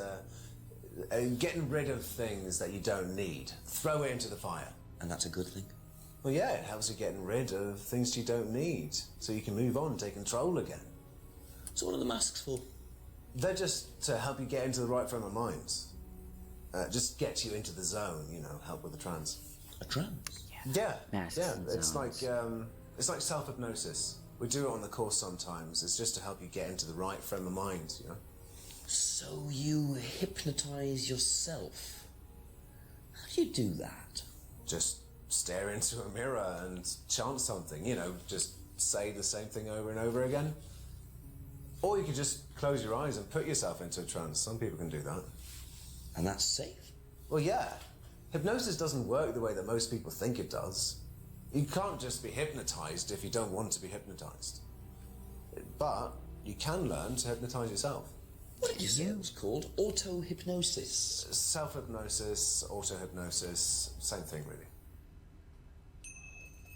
getting rid of things that you don't need. Throw it into the fire. And that's a good thing? Well, yeah, it helps you getting rid of things you don't need, so you can move on and take control again. So what are the masks for? They're just to help you get into the right frame of mind. Just get you into the zone, you know, help with the trance. A trance? Yeah, Masks yeah. and It's zones. like self-hypnosis. We do it on the course sometimes. It's just to help you get into the right frame of mind, you know. So you hypnotize yourself? How do you do that? Just stare into a mirror and chant something, you know, just say the same thing over and over again. Or you could just close your eyes and put yourself into a trance. Some people can do that. And that's safe? Well, yeah. Hypnosis doesn't work the way that most people think it does. You can't just be hypnotized if you don't want to be hypnotized. But you can learn to hypnotize yourself. What did you say it was called? Auto-hypnosis? Self-hypnosis, auto-hypnosis, same thing, really.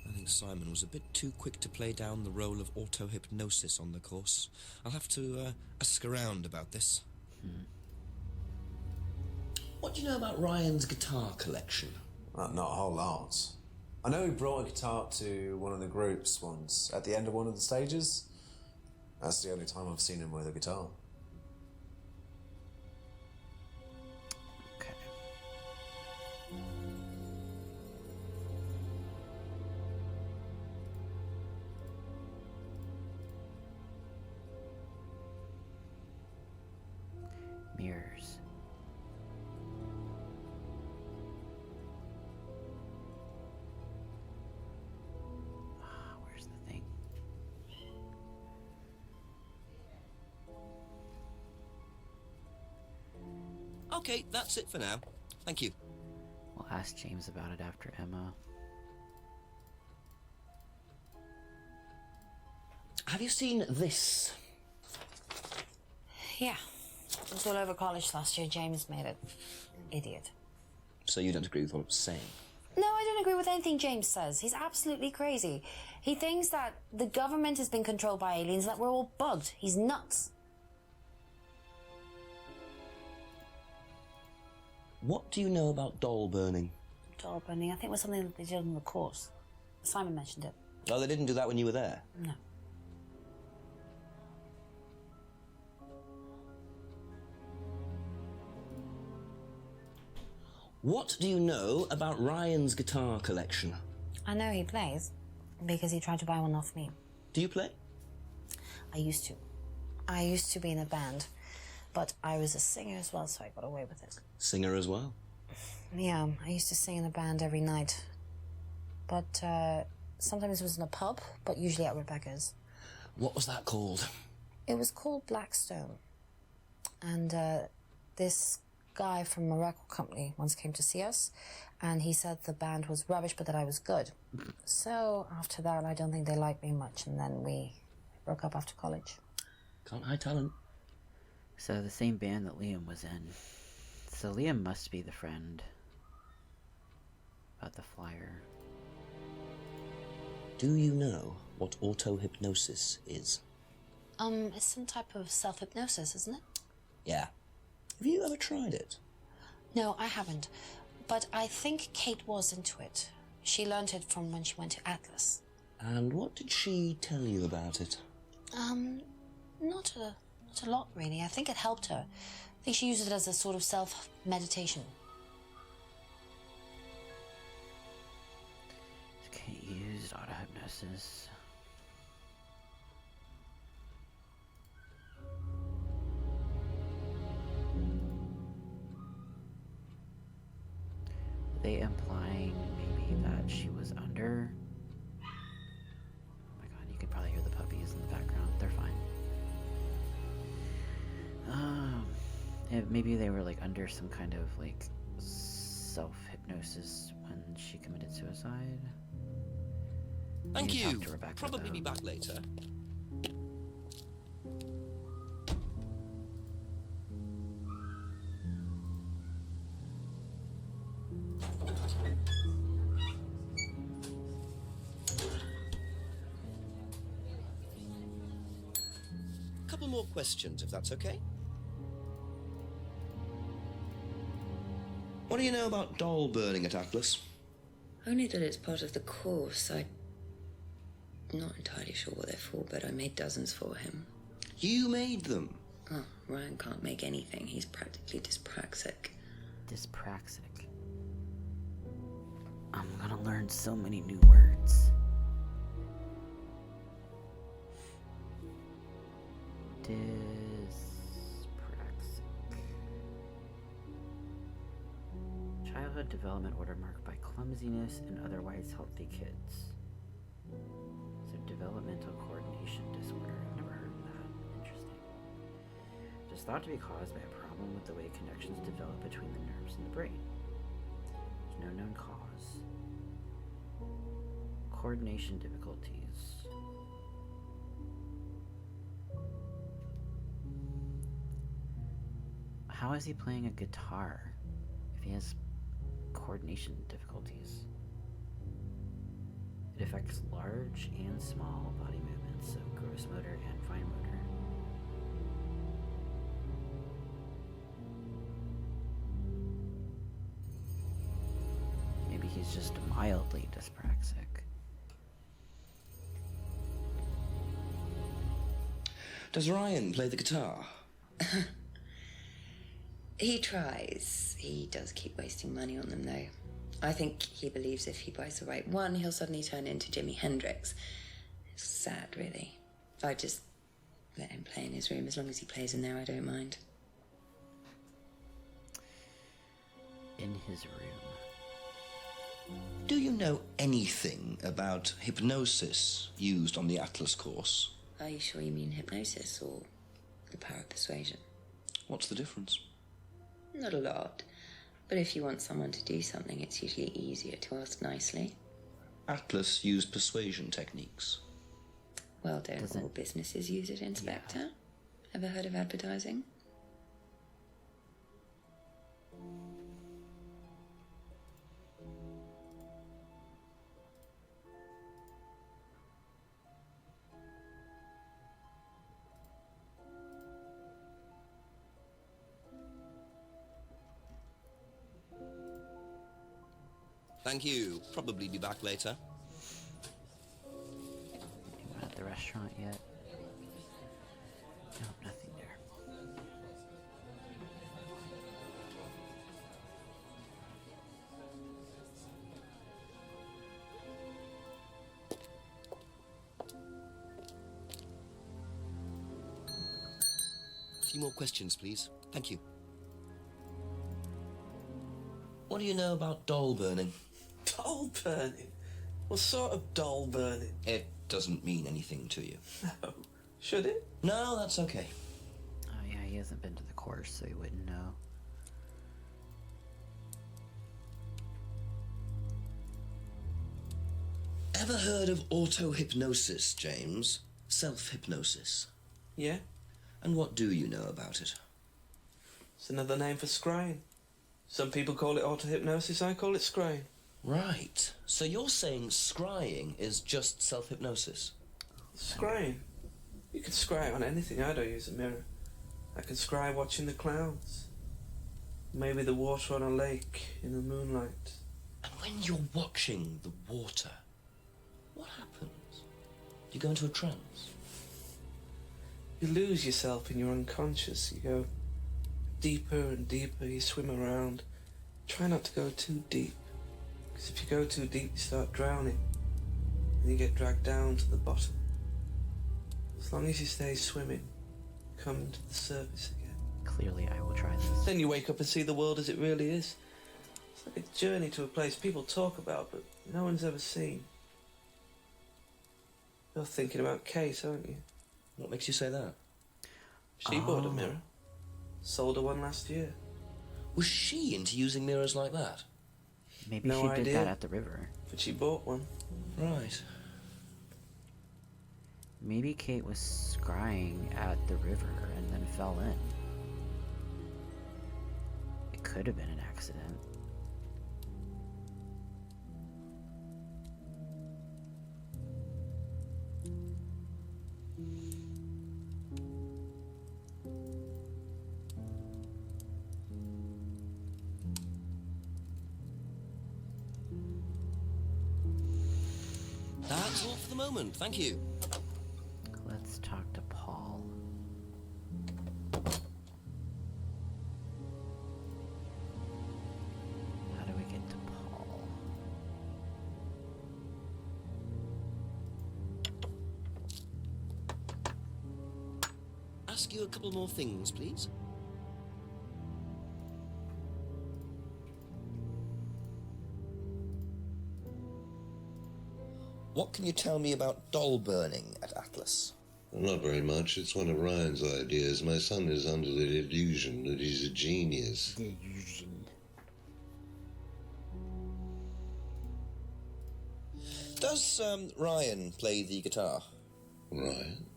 I think Simon was a bit too quick to play down the role of auto-hypnosis on the course. I'll have to ask around about this. What do you know about Ryan's guitar collection? Well, not a whole lot. I know he brought a guitar to one of the groups once, at the end of one of the stages. That's the only time I've seen him with a guitar. Okay. Mirrors. Where's the thing? Okay, that's it for now. Thank you. We'll ask James about it after Emma. Have you seen this? Yeah. It was all over college last year. James made it. Idiot. So you don't agree with what I'm saying? No, I don't agree with anything James says. He's absolutely crazy. He thinks that the government has been controlled by aliens and that we're all bugged. He's nuts. What do you know about doll burning? Doll burning, I think, was something that they did on the course. Simon mentioned it. Oh, they didn't do that when you were there? No. What do you know about Ryan's guitar collection? I know he plays because he tried to buy one off me. Do you play? I used to. I used to be in a band, but I was a singer as well, so I got away with it. Singer as well? Yeah, I used to sing in a band every night. But sometimes it was in a pub, but usually at Rebecca's. What was that called? It was called Blackstone. And this guy from a record company once came to see us, and he said the band was rubbish, but that I was good. So after that, I don't think they liked me much, and then we broke up after college. Can't hide talent. So the same band that Liam was in. So Liam must be the friend about the flyer. Do you know what auto-hypnosis is? It's some type of self-hypnosis, isn't it? Yeah. Have you ever tried it? No, I haven't. But I think Kate was into it. She learned it from when she went to Atlas. And what did she tell you about it? Not a lot, really. I think it helped her. I think she used it as a sort of self-meditation. Kate used auto-hypnosis. Are they implying maybe that she was under? Oh my god, you could probably hear the puppies in the background. They're fine. Maybe they were like under some kind of like self-hypnosis when she committed suicide. Thank You you. can talk to Rebecca, Probably though. be back later. Couple more questions, if that's okay. What do you know about doll burning at Atlas? Only that it's part of the course. I'm not entirely sure what they're for, but I made dozens for him. You made them? Oh, Ryan can't make anything. He's practically dyspraxic. Dyspraxic. I'm gonna learn so many new words. Dyspraxic. childhood development order marked by clumsiness and otherwise healthy kids. So developmental coordination disorder. I've never heard of that. Interesting. It is thought to be caused by a problem with the way connections develop between the nerves and the brain. There's no known cause. Coordination difficulties. How is he playing a guitar if he has coordination difficulties? It affects large and small body movements, so gross motor and fine motor. Maybe he's just mildly dyspraxic. Does Ryan play the guitar? He tries. He does keep wasting money on them, though. I think he believes if he buys the right one, he'll suddenly turn into Jimi Hendrix. It's sad, really. I just let him play in his room. As long as he plays in there, I don't mind. In his room. Do you know anything about hypnosis used on the Atlas course? Are you sure you mean hypnosis or the power of persuasion? What's the difference? Not a lot. But if you want someone to do something, it's usually easier to ask nicely. Atlas used persuasion techniques. Well, don't all businesses use it, Inspector? Yeah. Ever heard of advertising? Thank you. Probably be back later. Anyone at the restaurant yet? No, nothing there. A few more questions, please. Thank you. What do you know about doll burning? Doll burning? What sort of doll burning? It doesn't mean anything to you. No. Should it? No, that's okay. Oh yeah, he hasn't been to the course, so he wouldn't know. Ever heard of auto-hypnosis, James? Self-hypnosis. Yeah. And what do you know about it? It's another name for scrying. Some people call it auto-hypnosis, I call it scrying. Right. So you're saying scrying is just self-hypnosis? Scrying? You can scry on anything. I don't use a mirror. I can scry watching the clouds. Maybe the water on a lake in the moonlight. And when you're watching the water, what happens? Do you go into a trance? You lose yourself in your unconscious. You go deeper and deeper. You swim around. Try not to go too deep. Because if you go too deep, you start drowning. And you get dragged down to the bottom. As long as you stay swimming, come to the surface again. Clearly, I will try this. Then you wake up and see the world as it really is. It's like a journey to a place people talk about, but no one's ever seen. You're thinking about Kate, aren't you? What makes you say that? She bought a mirror. Sold her one last year. Was she into using mirrors like that? Maybe No she did idea. that at the river. But she bought one. Right. Maybe Kate was scrying at the river and then fell in. It could have been an accident. That's all for the moment. Thank you. Let's talk to Paul. How do we get to Paul? Ask you a couple more things, please. What can you tell me about doll burning at Atlas? Not very much. It's one of Ryan's ideas. My son is under the illusion that he's a genius. Delusion. Does Ryan play the guitar? Ryan?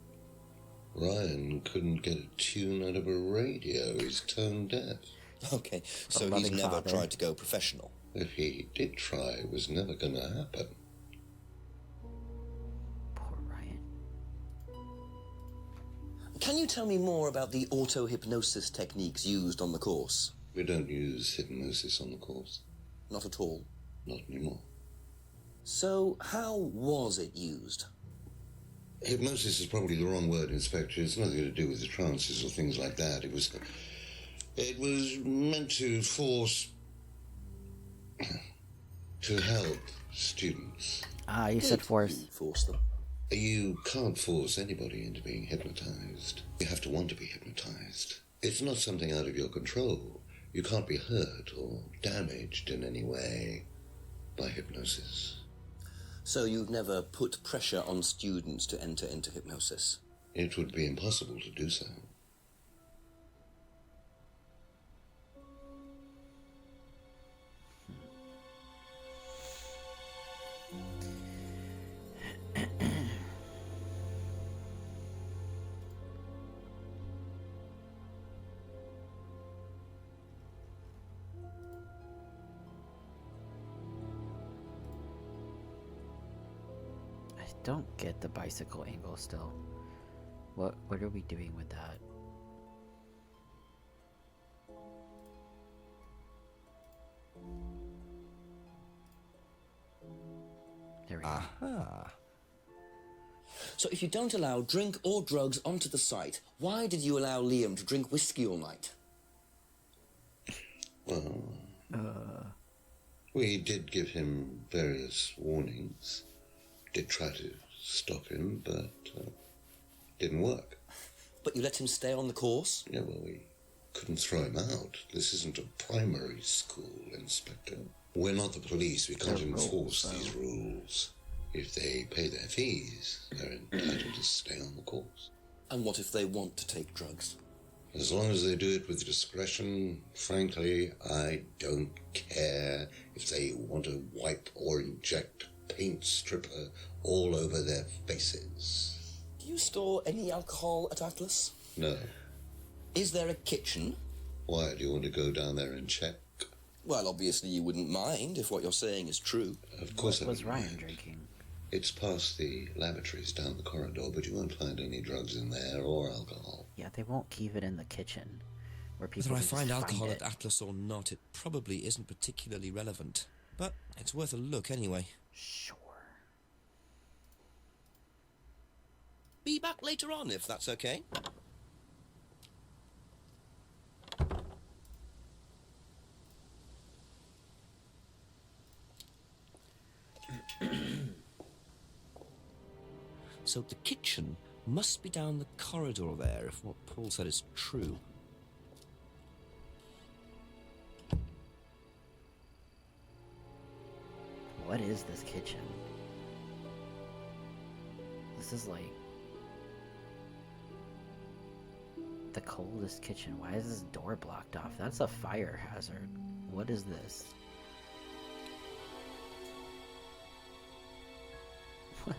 Ryan couldn't get a tune out of a radio. He's tone deaf. Okay, so he's loving never father. tried to go professional. If he did try, it was never going to happen. Poor Ryan. Can you tell me more about the auto-hypnosis techniques used on the course? We don't use hypnosis on the course. Not at all. Not anymore. So, how was it used? Hypnosis is probably the wrong word, Inspector. It's nothing to do with the trances or things like that. It was meant to force... to help students. Ah, you said force. You force them. You can't force anybody into being hypnotized. You have to want to be hypnotized. It's not something out of your control. You can't be hurt or damaged in any way by hypnosis. So you've never put pressure on students to enter into hypnosis? It would be impossible to do so. I don't get the bicycle angle still. What are we doing with that? There we go. Aha. So if you don't allow drink or drugs onto the site, why did you allow Liam to drink whiskey all night? Well, we did give him various warnings. Did try to stop him, but didn't work. But you let him stay on the course? Yeah, well, we couldn't throw him out. This isn't a primary school, Inspector. We're not the police. We can't enforce these rules. If they pay their fees, they're entitled to stay on the course. And what if they want to take drugs? As long as they do it with discretion, frankly, I don't care if they want to wipe or inject paint stripper all over their faces. Do you store any alcohol at Atlas? No. Is there a kitchen? Why, do you want to go down there and check? Well, obviously you wouldn't mind if what you're saying is true. Of course I What was wouldn't Ryan mind. drinking? It's past the lavatories down the corridor, but you won't find any drugs in there or alcohol. Yeah, they won't keep it in the kitchen where people Whether I can just find alcohol it. at Atlas or not, it probably isn't particularly relevant. But it's worth a look anyway. Sure. Be back later on, if that's okay. So the kitchen must be down the corridor there, if what Paul said is true. What is this kitchen? This is like the coldest kitchen. Why is this door blocked off? That's a fire hazard. What is this? What?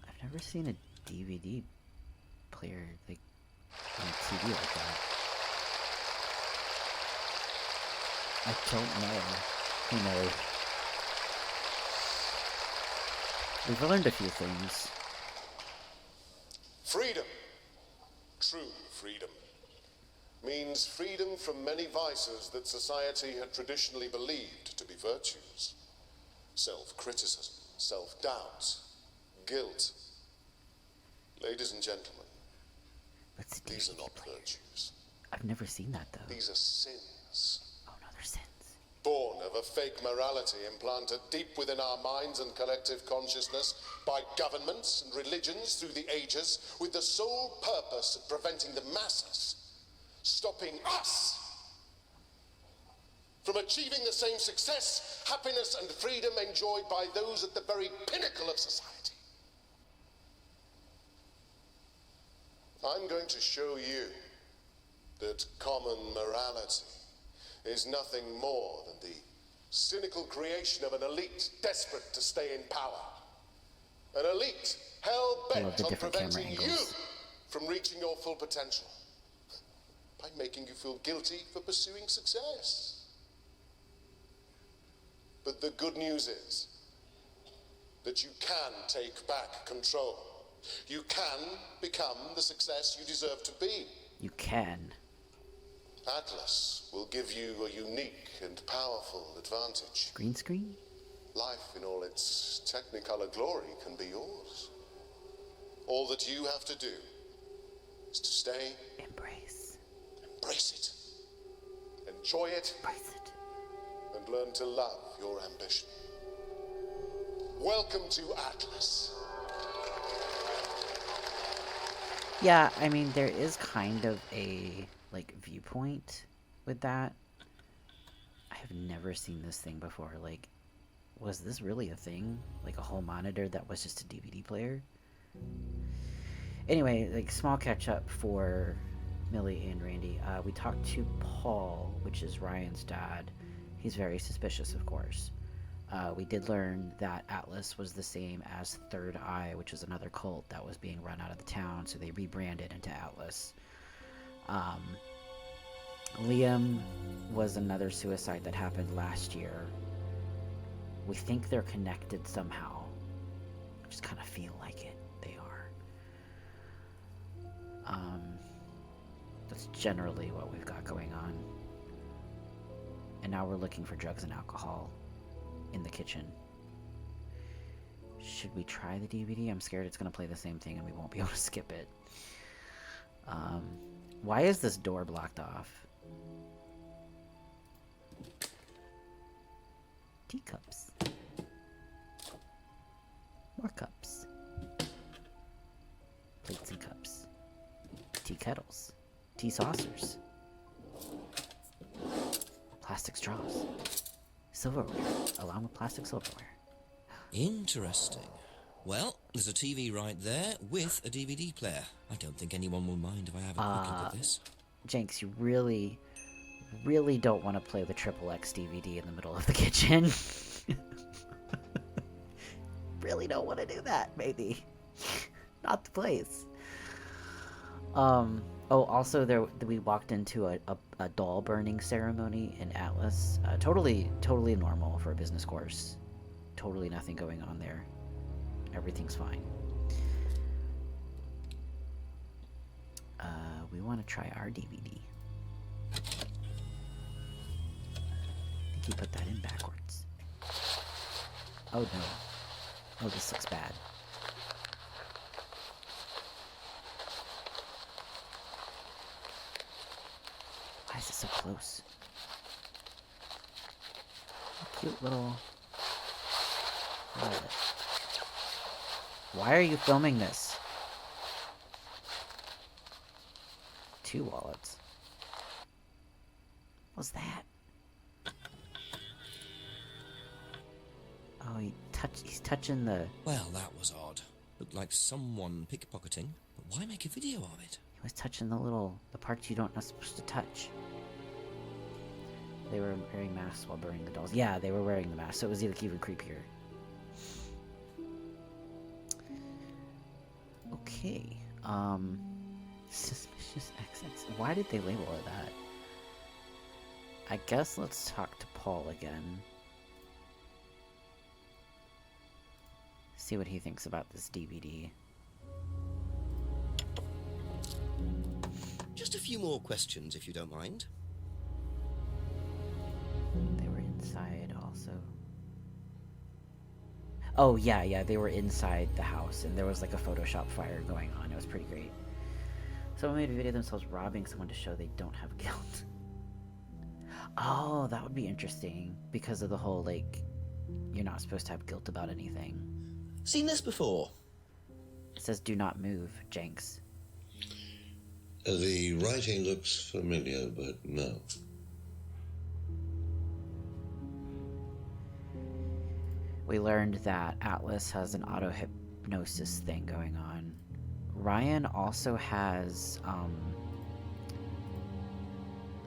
I've never seen a DVD player like on a TV like that. I don't know. Who knows? We've learned a few things. Freedom, true freedom, means freedom from many vices that society had traditionally believed to be virtues. Self-criticism, self-doubt, guilt. Ladies and gentlemen, What's a these are DVD not player? virtues. I've never seen that though. These are sins. Oh no, they're sins. Born of a fake morality implanted deep within our minds and collective consciousness by governments and religions through the ages with the sole purpose of preventing the masses, stopping us from achieving the same success, happiness, and freedom enjoyed by those at the very pinnacle of society. I'm going to show you that common morality is nothing more than the cynical creation of an elite desperate to stay in power. An elite hell-bent on preventing you from reaching your full potential by making you feel guilty for pursuing success. But the good news is that you can take back control. You can become the success you deserve to be. You can. Atlas will give you a unique and powerful advantage. Green screen? Life in all its technicolor glory can be yours. All that you have to do is to stay. Embrace. Embrace it. Enjoy it. Embrace it. And learn to love your ambition. Welcome to Atlas. Yeah, I mean, there is kind of a, like, viewpoint with that. I have never seen this thing before. Like, was this really a thing? Like, a whole monitor that was just a DVD player? Anyway, like, small catch-up for Millie and Randy. We talked to Paul, which is Ryan's dad. He's very suspicious, of course. We did learn that Atlas was the same as Third Eye, which is another cult that was being run out of the town, so they rebranded into Atlas. Liam was another suicide that happened last year. We think they're connected somehow. I just kind of feel like it. They are. That's generally what we've got going on. And now we're looking for drugs and alcohol in the kitchen. Should we try the DVD? I'm scared it's going to play the same thing and we won't be able to skip it. Why is this door blocked off? Teacups. More cups. Plates and cups. Tea kettles. Tea saucers. Plastic straws. Silverware, along with plastic silverware. Interesting. Well, there's a TV right there with a DVD player. I don't think anyone will mind if I have a quick look at this. Jenks, you really don't want to play the XXX DVD in the middle of the kitchen. Really don't want to do that, maybe. Not the place. Oh, also, we walked into a doll burning ceremony in Atlas. Totally normal for a business course. Totally nothing going on there. Everything's fine. We want to try our DVD. I think he put that in backwards. Oh no. Oh, this looks bad. Why is it so close? A cute little... wallet. Why are you filming this? 2 wallets. What's that? Oh, he's touching the... Well, that was odd. Looked like someone pickpocketing, but why make a video of it? He was touching the parts you not supposed to touch. They were wearing masks while burning the dolls. Yeah, they were wearing the mask, so it was even creepier. Okay, Suspicious XX. Why did they label it that? I guess let's talk to Paul again. See what he thinks about this DVD. Just a few more questions, if you don't mind. They were inside also. Oh, yeah, they were inside the house, and there was like a Photoshop fire going on. It was pretty great. Someone made a video of themselves robbing someone to show they don't have guilt. Oh, that would be interesting, because of the whole, like, you're not supposed to have guilt about anything. Seen this before? It says, do not move, Jenks. The writing looks familiar, but no. We learned that Atlas has an auto hypnosis thing going on. Ryan also has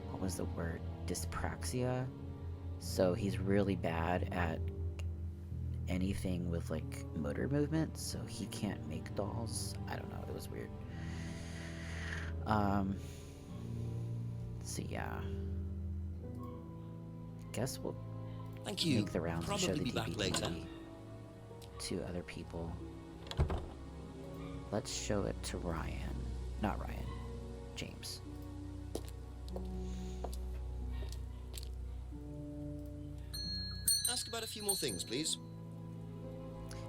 what was the word? Dyspraxia. So he's really bad at anything with like motor movements, so he can't make dolls. I don't know, it was weird. So yeah. Guess we'll Thank you. make the rounds and show Probably the be back DVD later. to other people. Let's show it to Ryan. Not Ryan. James. Ask about a few more things, please.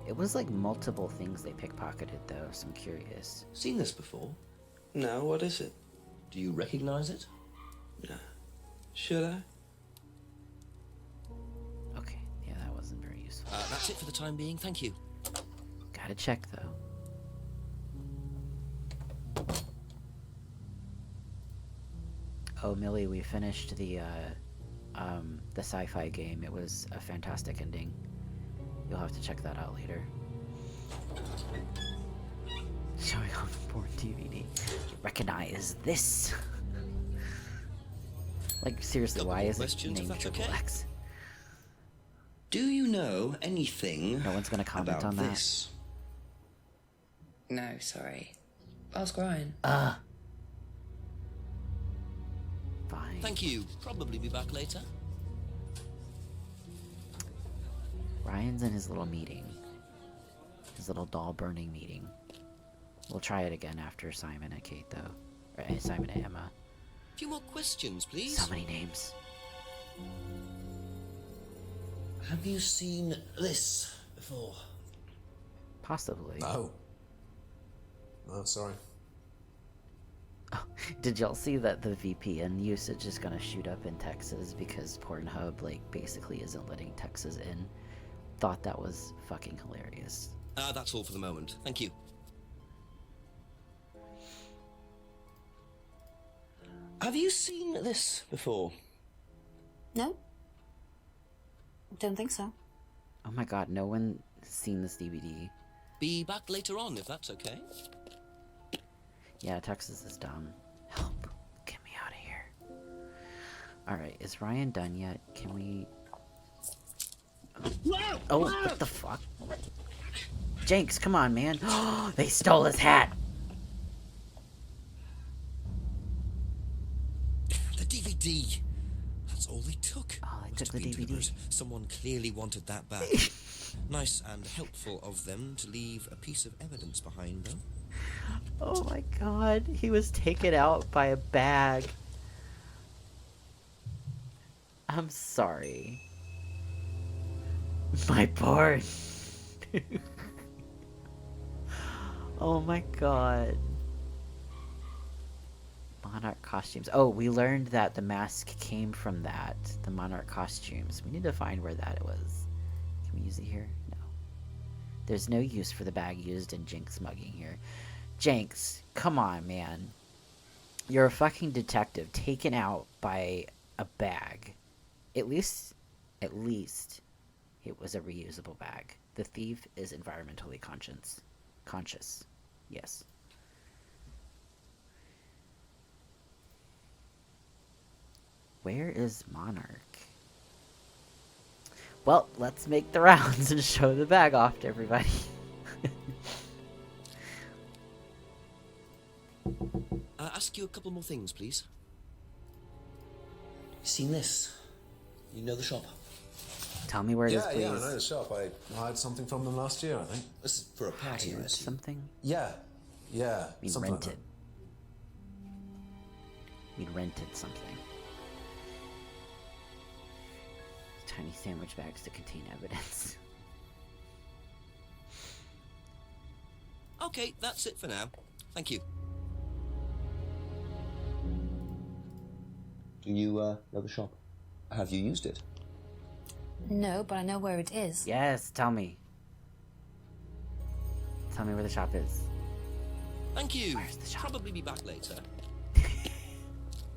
It was like multiple things they pickpocketed though, so I'm curious. Seen this before? No, what is it? Do you recognize it? No. Should I? Okay, yeah, that wasn't very useful. That's it for the time being. Thank you. Gotta check though. Oh, Millie, we finished the sci-fi game. It was a fantastic ending. You'll have to check that out later. Showing off the porn DVD. Recognize this. Like seriously, Couple why more is it questions, if named that's Triple okay? X? Do you know anything No one's gonna comment about on that. this? No, sorry. Ask Ryan. Fine. Thank you. Probably be back later. Ryan's in his little meeting. His little doll burning meeting. We'll try it again after Simon and Kate, though. Or Simon and Emma. A few more questions, please. So many names. Have you seen this before? Possibly. No. No, sorry. Did y'all see that the VPN usage is gonna shoot up in Texas because Pornhub, like, basically isn't letting Texas in? Thought that was fucking hilarious. That's all for the moment. Thank you. Have you seen this before? No? Don't think so. Oh my god, no one has seen this DVD. Be back later on, if that's okay. Yeah, Texas is dumb. Help. Get me out of here. Alright, is Ryan done yet? Can we... Oh, what the fuck? Jenks, come on, man. They stole his hat. The DVD. That's all they took. Oh, they Must took have the been DVD. deliberate. Someone clearly wanted that back. Nice and helpful of them to leave a piece of evidence behind, though. Oh my god, he was taken out by a bag. I'm sorry. My porn. Oh my god. Monarch costumes. Oh, we learned that the mask came from that. The Monarch costumes. We need to find where that was. Can we use it here? No. There's no use for the bag used in Jinx mugging here. Jenks, come on, man. You're a fucking detective taken out by a bag. At least it was a reusable bag. The thief is environmentally conscious. Yes. Where is Monarch? Well, let's make the rounds and show the bag off to everybody. Ask you a couple more things, please. Seen this? You know the shop? Tell me where it is, Yeah, please. I know the shop. I hired something from them last year, I think. This is for a party, I Hired assume. something? Yeah, I mean, something like rented. We rented something. Tiny sandwich bags to contain evidence. Okay, that's it for now. Thank you. Do you know the shop? Have you used it? No, but I know where it is. Yes, tell me. Tell me where the shop is. Thank you. Where's the shop? Probably be back later.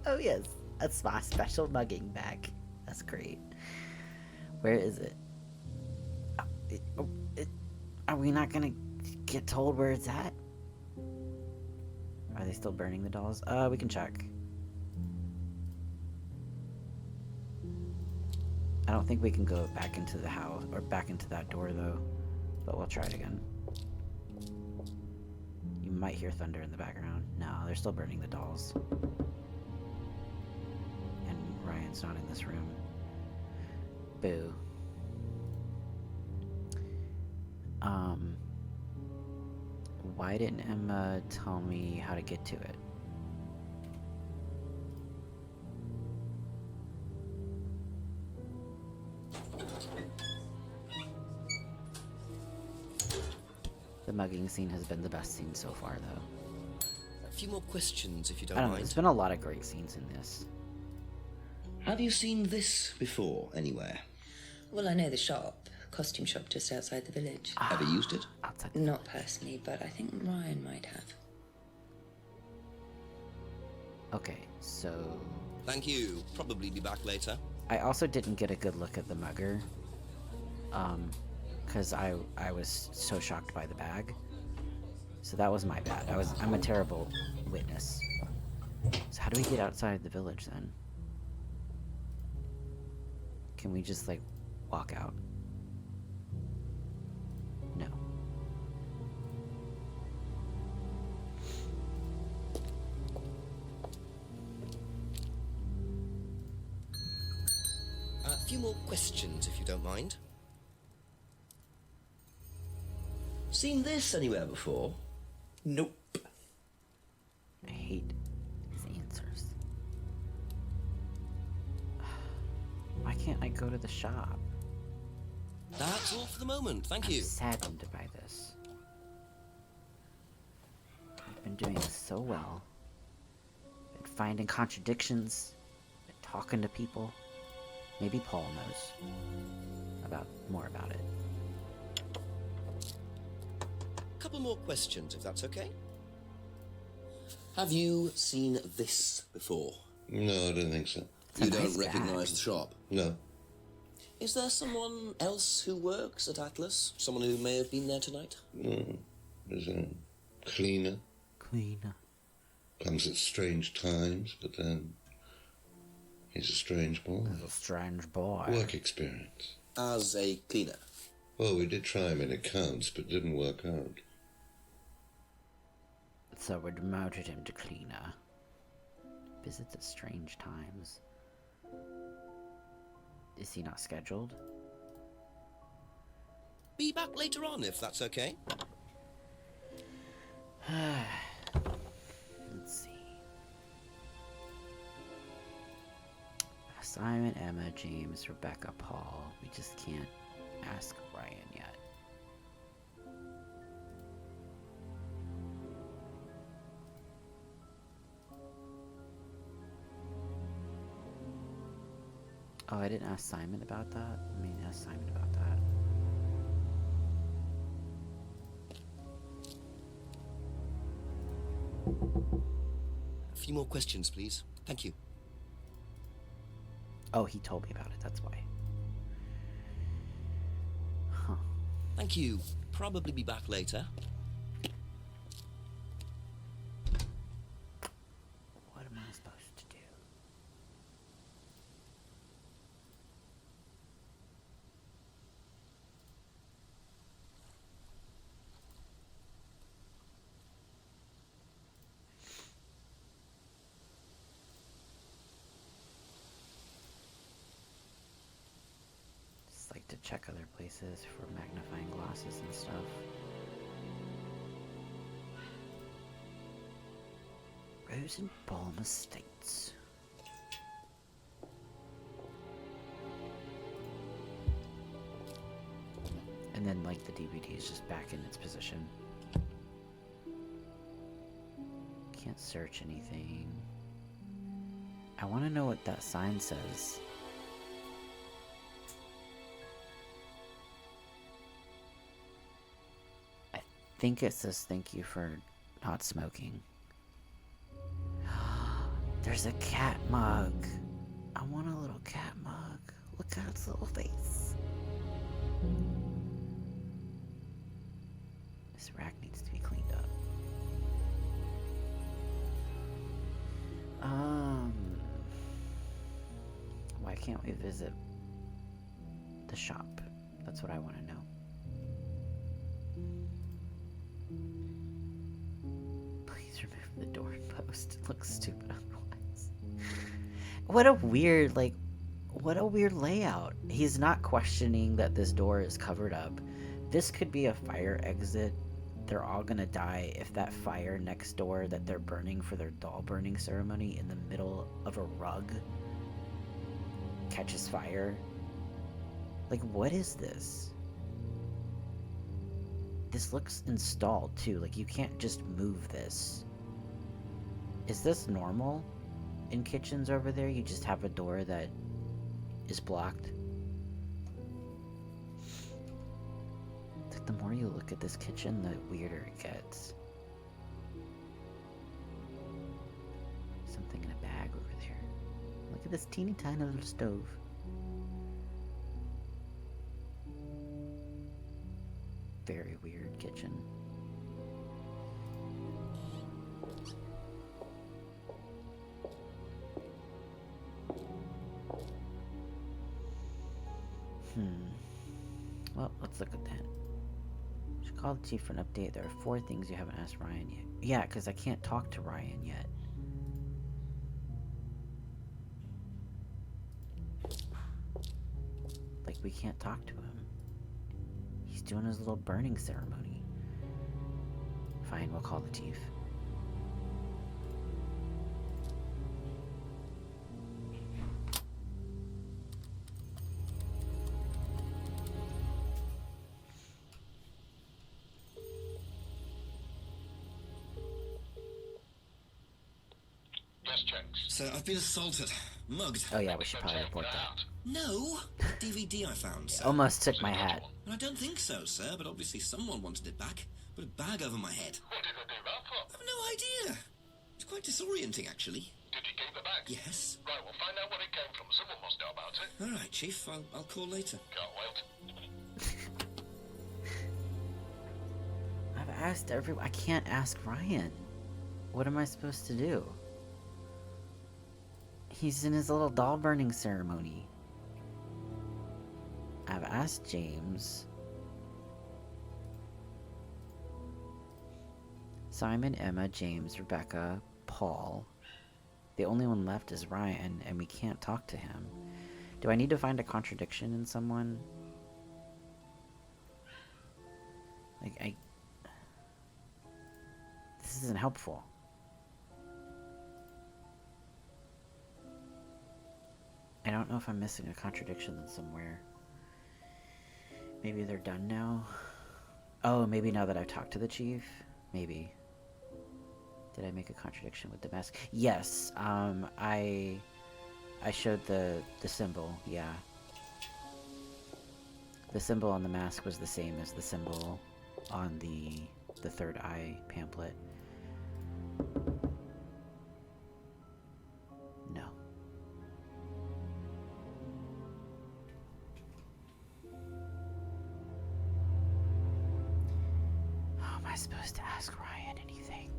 Oh yes, that's my special mugging bag. That's great. Where is it? Oh, Are we not gonna get told where it's at? Are they still burning the dolls? We can check. I don't think we can go back into the house, or back into that door though, but we'll try it again. You might hear thunder in the background. No, they're still burning the dolls. And Ryan's not in this room. Boo. Why didn't Emma tell me how to get to it? The mugging scene has been the best scene so far, though. A few more questions, if you I don't don't know, mind. there's been a lot of great scenes in this. Have you seen this before anywhere? Well, I know the shop, costume shop just outside the village. Ever used it? Outside. Not personally, but I think Ryan might have. Okay, so... Thank you. Probably be back later. I also didn't get a good look at the mugger. Because I was so shocked by the bag. So that was my bad. I'm a terrible witness. So how do we get outside the village then? Can we just like walk out? No. A few more questions, if you don't mind. Seen this anywhere before? Nope. I hate these answers. Why can't I go to the shop? That's all for the moment. Thank I'm you. saddened by this. I've been doing so well. Been finding contradictions. Been talking to people. Maybe Paul knows more about it. Couple more questions, if that's okay. Have you seen this before? No, I don't think so. It's a You nice don't bag. recognise the shop? No. Is there someone else who works at Atlas? Someone who may have been there tonight? No. There's a cleaner. Cleaner. Comes at strange times, but then he's a strange boy. He's a strange boy. Work experience. As a cleaner? Well, we did try him in accounts, but it didn't work out. So we demoted him to cleaner. Visits at strange times. Is he not scheduled? Be back later on, if that's okay. Let's see. Simon, Emma, James, Rebecca, Paul. We just can't ask Ryan yet. Oh, I didn't ask Simon about that? I mean, ask Simon about that. A few more questions, please. Thank you. Oh, he told me about it, that's why. Huh. Thank you. Probably be back later. What am I supposed to do? Just like to check other places for magnifying glasses and stuff. Rosenbaum Estates. And then, like, the DVD is just back in its position. Can't search anything. I want to know what that sign says. I think it says thank you for not smoking. There's a cat mug. I want a little cat mug. Look at its little face. This rack needs to be cleaned up. Why can't we visit the shop? That's what I want to know. Please remove the door post. It looks stupid otherwise. What a weird, like, what a weird layout. He's not questioning that this door is covered up. This could be a fire exit. They're all gonna die if that fire next door that they're burning for their doll burning ceremony in the middle of a rug catches fire. Like, what is this? This looks installed too. Like, you can't just move this. Is this normal in kitchens over there? You just have a door that is blocked? It's like the more you look at this kitchen, the weirder it gets. Something in a bag over there. Look at this teeny tiny little stove. Very weird kitchen. Well, let's look at that. Should call the chief for an update. There are 4 things you haven't asked Ryan yet. Yeah, because I can't talk to Ryan yet. Like, we can't talk to him. He's doing his little burning ceremony. Fine, we'll call the chief. Yes, Jenks. So I've been assaulted, mugged. Oh yeah, we should probably report that. No, DVD I found, sir. Almost took my hat. I don't think so, sir, but obviously someone wanted it back. Put a bag over my head. What did they do that for? I've no idea. It's quite disorienting, actually. Did you keep the bag? Yes. Right, we'll find out where it came from. Someone must know about it. All right, Chief. I'll call later. Can't wait. I've asked everyone. I can't ask Ryan. What am I supposed to do? He's in his little doll burning ceremony. I've asked James. Simon, Emma, James, Rebecca, Paul. The only one left is Ryan, and we can't talk to him. Do I need to find a contradiction in someone? Like, this isn't helpful. I don't know if I'm missing a contradiction somewhere. Maybe they're done now? Oh, maybe now that I've talked to the chief? Maybe. Did I make a contradiction with the mask? Yes, I showed the symbol, yeah. The symbol on the mask was the same as the symbol on the third eye pamphlet. No. How am I supposed to ask Ryan anything?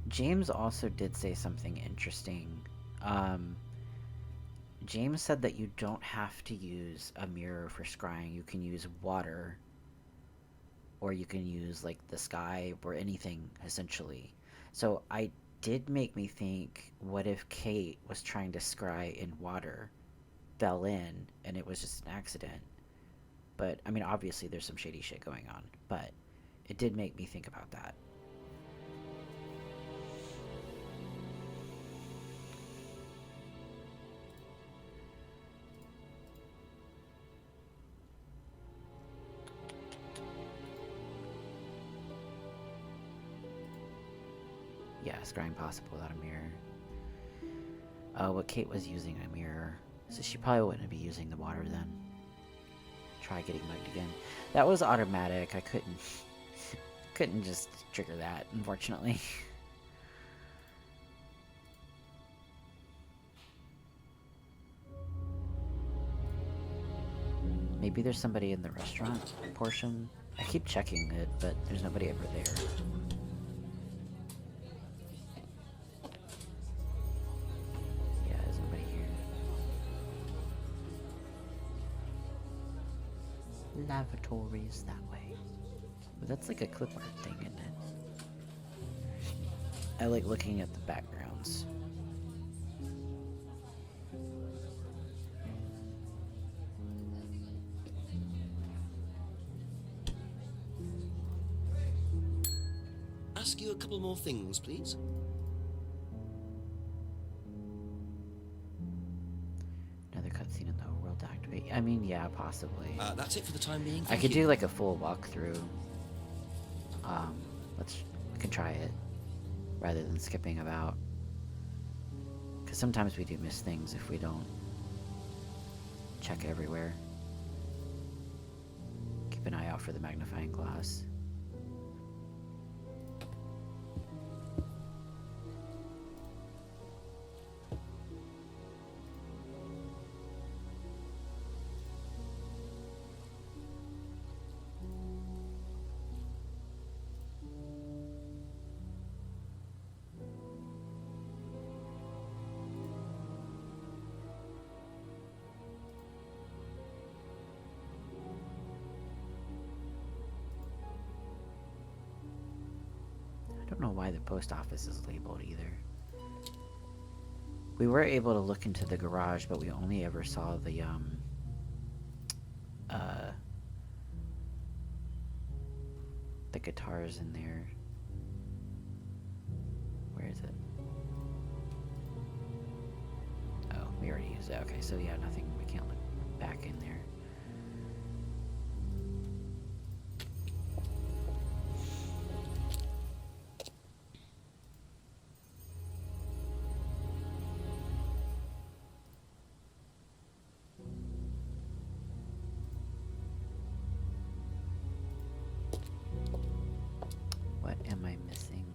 James also did say something interesting. James said that you don't have to use a mirror for scrying. You can use water, or you can use like the sky or anything essentially. So I did make me think, what if Kate was trying to scry in water, fell in, and it was just an accident? But I mean, obviously there's some shady shit going on, but it did make me think about that. Yeah, scrying possible without a mirror. What Kate was using a mirror, so she probably wouldn't be using the water then. Try getting mugged again. That was automatic. I couldn't just trigger that, unfortunately. Maybe there's somebody in the restaurant portion. I keep checking it, but there's nobody ever there. Yeah, there's nobody here. Lavatories that way. But that's like a clip art thing, isn't it? I like looking at the backgrounds. Ask you a couple more things, please. Another cutscene in the world activate. I mean, yeah, possibly. That's it for the time being. I Thank could you. do like a full walkthrough. We can try it rather than skipping about. Because sometimes we do miss things if we don't check everywhere. Keep an eye out for the magnifying glass. I don't know why the post office is labeled either. We were able to look into the garage, but we only ever saw the guitars in there. Where is it? Oh, we already used it. Okay, so yeah, nothing. We can't look back in there. What am I missing?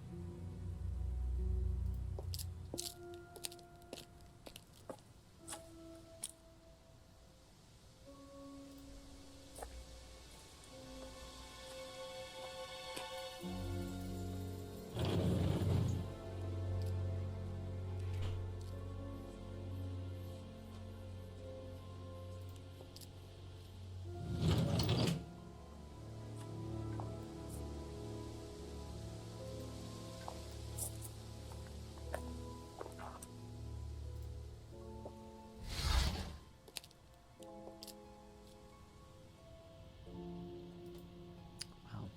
Well,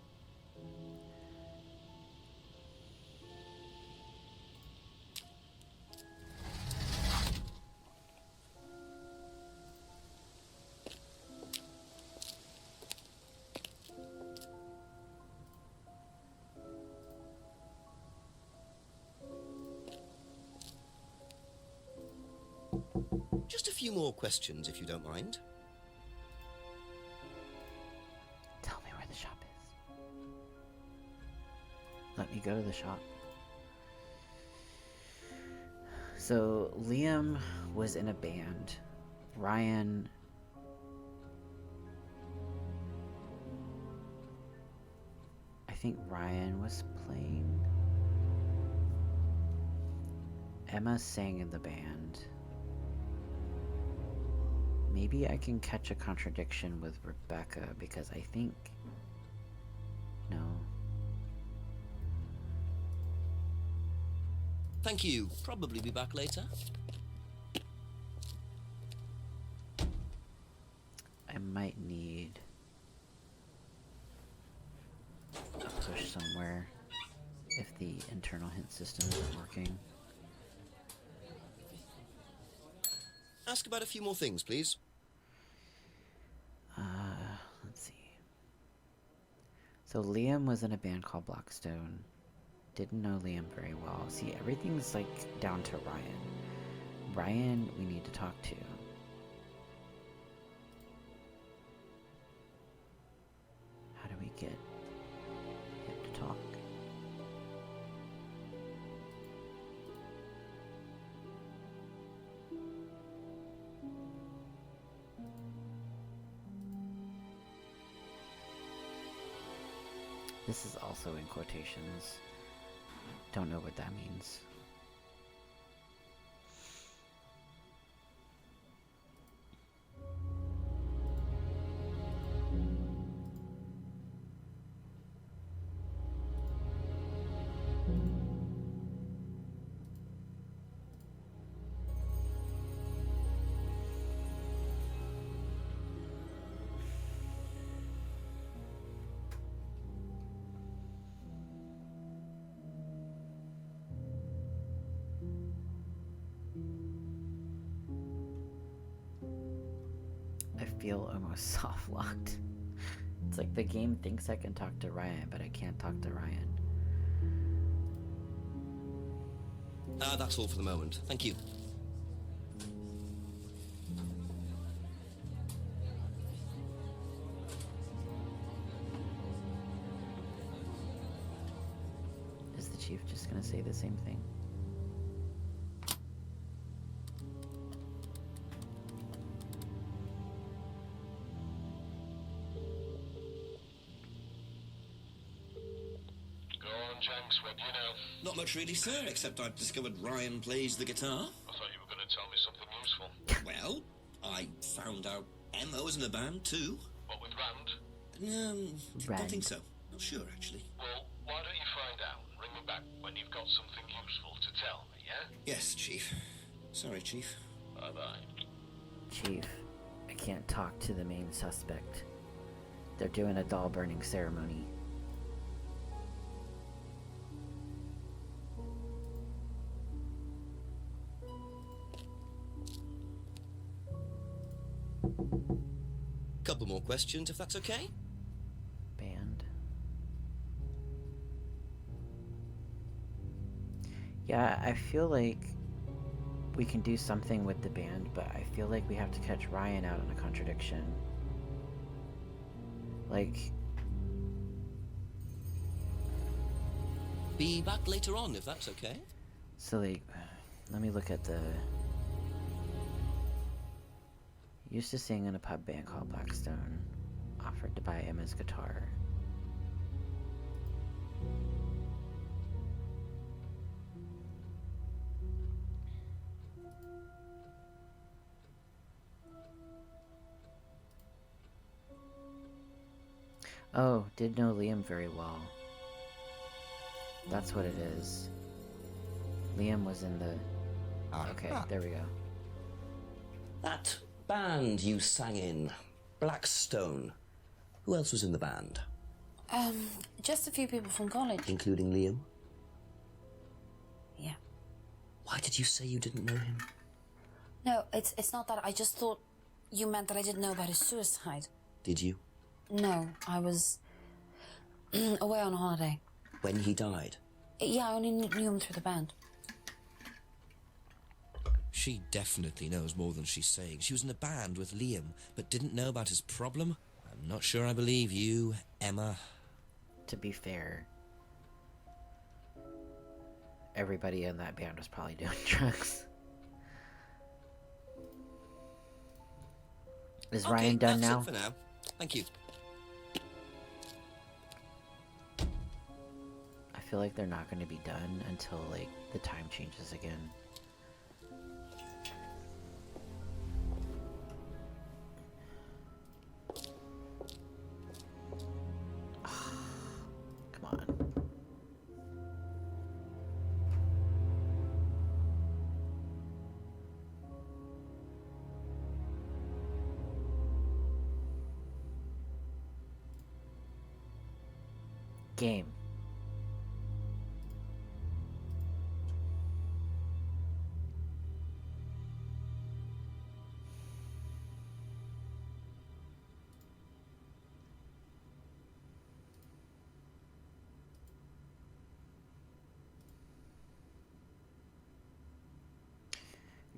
Just a few more questions, if you don't mind. tell me where the shop is. Let me go to the shop. So, Liam was in a band. Ryan... I think Ryan was playing. Emma sang in the band. Maybe I can catch a contradiction with Rebecca because I think... No. Thank you. Probably be back later. I might need a push somewhere if the internal hint system isn't working. Ask about a few more things, please. Let's see. So Liam was in a band called Blackstone. Didn't know Liam very well. See, everything's like down to Ryan. Ryan, we need to talk to. How do we get him to talk? This is also in quotations. Don't know what that means. I feel almost soft locked. It's like the game thinks I can talk to Ryan, but I can't talk to Ryan. That's all for the moment. Thank you. Is the chief just gonna say the same thing? Go on, Jenks, what do you know? Not much really, sir, except I've discovered Ryan plays the guitar. I thought you were going to tell me something useful. Well, I found out Emma was in a band too. What with Rand? Don't Rand. think so. Not sure, actually. Well, why don't you find out? Ring me back when you've got something useful to tell me, yeah? Yes, Chief. Sorry, Chief. Bye-bye. Chief, I can't talk to the main suspect. They're doing a doll burning ceremony. Couple more questions, if that's okay? Band. Yeah, I feel like we can do something with the band, but I feel like we have to catch Ryan out on a contradiction. Like, Be back later on, if that's okay? so like, let me look at the... Used to sing in a pub band called Blackstone. Offered to buy Emma's guitar. Oh, did know Liam very well. That's what it is. Liam was in the... Okay, there we go. That band you sang in, Blackstone. Who else was in the band? Just a few people from college. Including Liam? Yeah. Why did you say you didn't know him? No, it's not that. I just thought you meant that I didn't know about his suicide. Did you? No, I was away on holiday. When he died? Yeah, I only knew him through the band. She definitely knows more than she's saying. She was in a band with Liam, but didn't know about his problem? I'm not sure I believe you, Emma. To be fair, everybody in that band was probably doing drugs. Is Ryan done that's now? it for now. Thank you. I feel like they're not going to be done until like the time changes again. Come on. Game.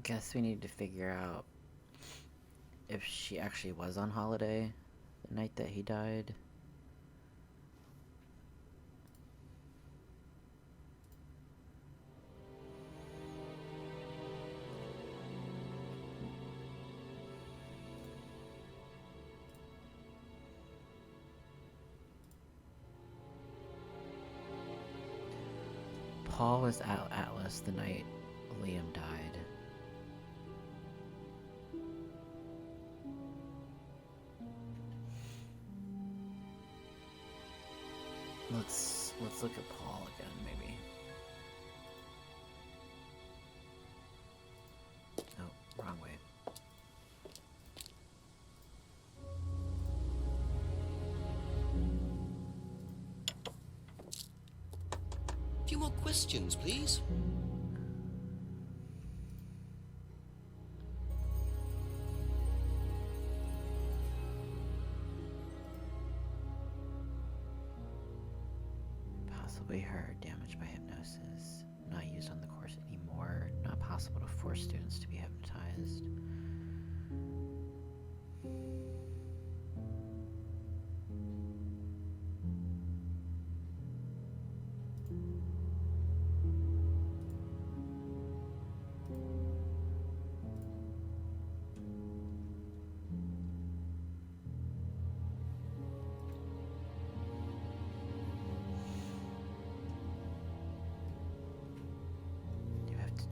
Guess we need to figure out if she actually was on holiday the night that he died. Paul was at Atlas the night Liam died. Let's look at Paul again, maybe. Oh, wrong way. A few more questions, please. Possibly heard, damaged by hypnosis. Not used on the course anymore. Not possible to force students to be hypnotized.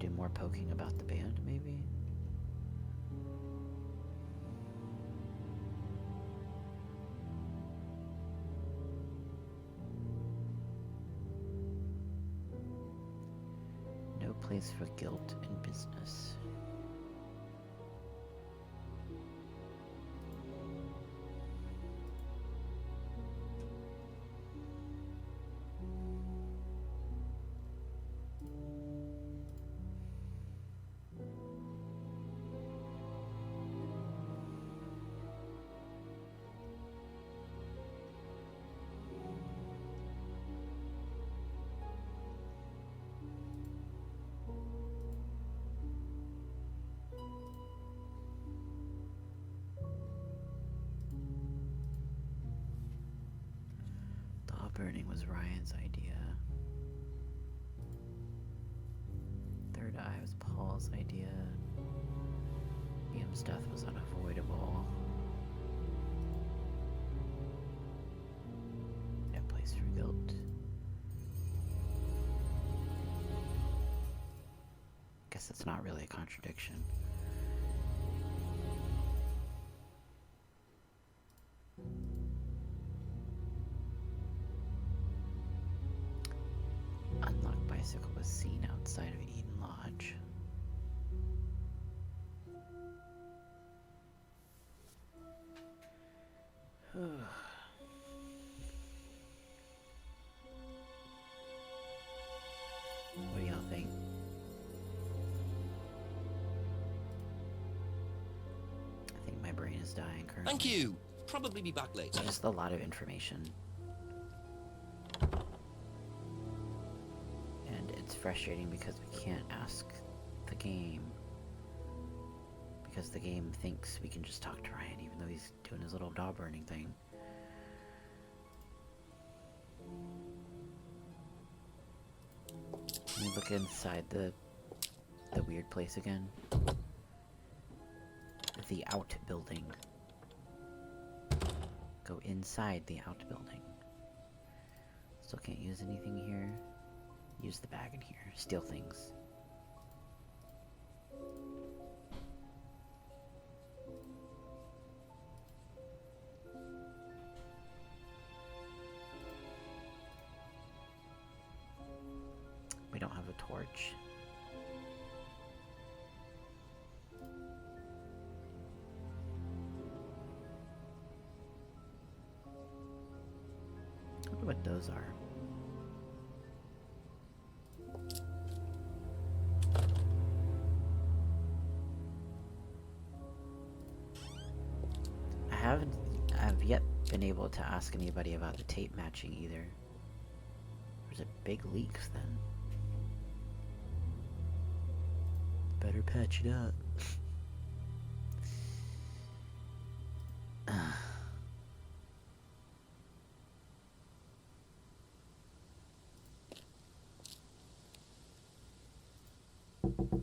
Do more poking about the band, maybe? No place for guilt in business. Burning was Ryan's idea. Third eye was Paul's idea. Liam's death was unavoidable. No place for guilt. Guess it's not really a contradiction. Unlocked bicycle was seen outside of Eden Lodge. What do y'all think? I think my brain is dying currently. Thank you. Probably be back later. Just a lot of information. And it's frustrating because we can't ask the game. Because the game thinks we can just talk to Ryan even though he's doing his little dog burning thing. Let me look inside the weird place again. The outbuilding. Go inside the outbuilding. Still can't use anything here. Use the bag in here. Steal things. We don't have a torch. I wonder what those are. I've yet been able to ask anybody about the tape matching either. There's a big leaks then. Better patch it up.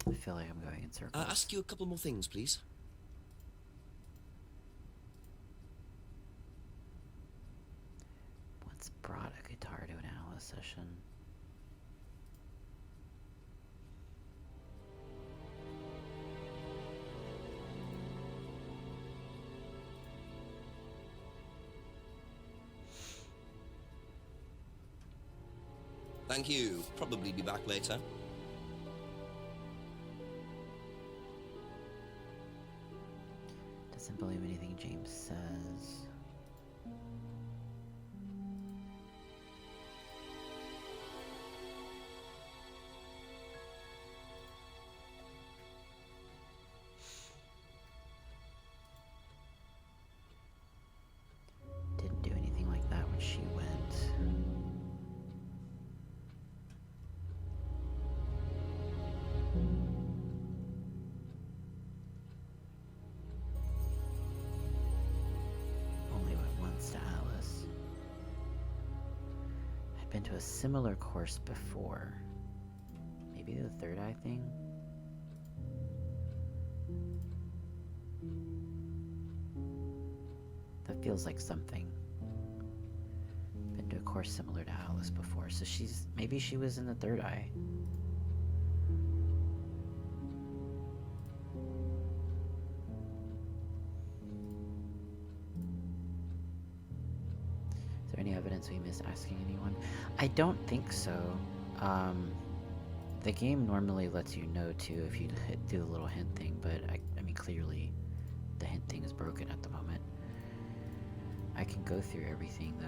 I feel like I'm going in circles. Ask you a couple more things, please. What's brought a guitar to an Alice session? Thank you. Probably be back later. Doesn't believe anything James says. Didn't do anything like that when she went. Only went once to Alice. I'd been to a similar course before. Maybe the third eye thing? That feels like something. Been to a course similar to Alice before, so maybe she was in the third eye. Is there any evidence we missed asking anyone? I don't think so. The game normally lets you know too if you do the little hint thing, but I mean clearly the hint thing is broken at the moment. I can go through everything though.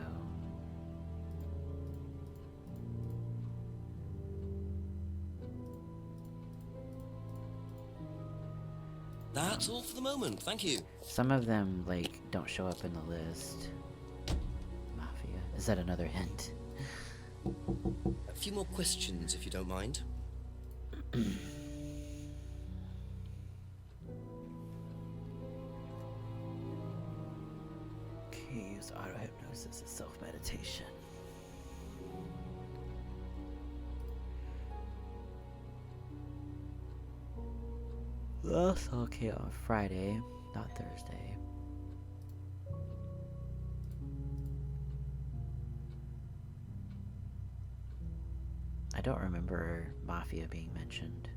That's all for the moment, thank you. Some of them, like, don't show up in the list. Mafia. Is that another hint? A few more questions, if you don't mind. Okay, use auto-hypnosis as self-meditation. That's okay on Friday, not Thursday. I don't remember Mafia being mentioned.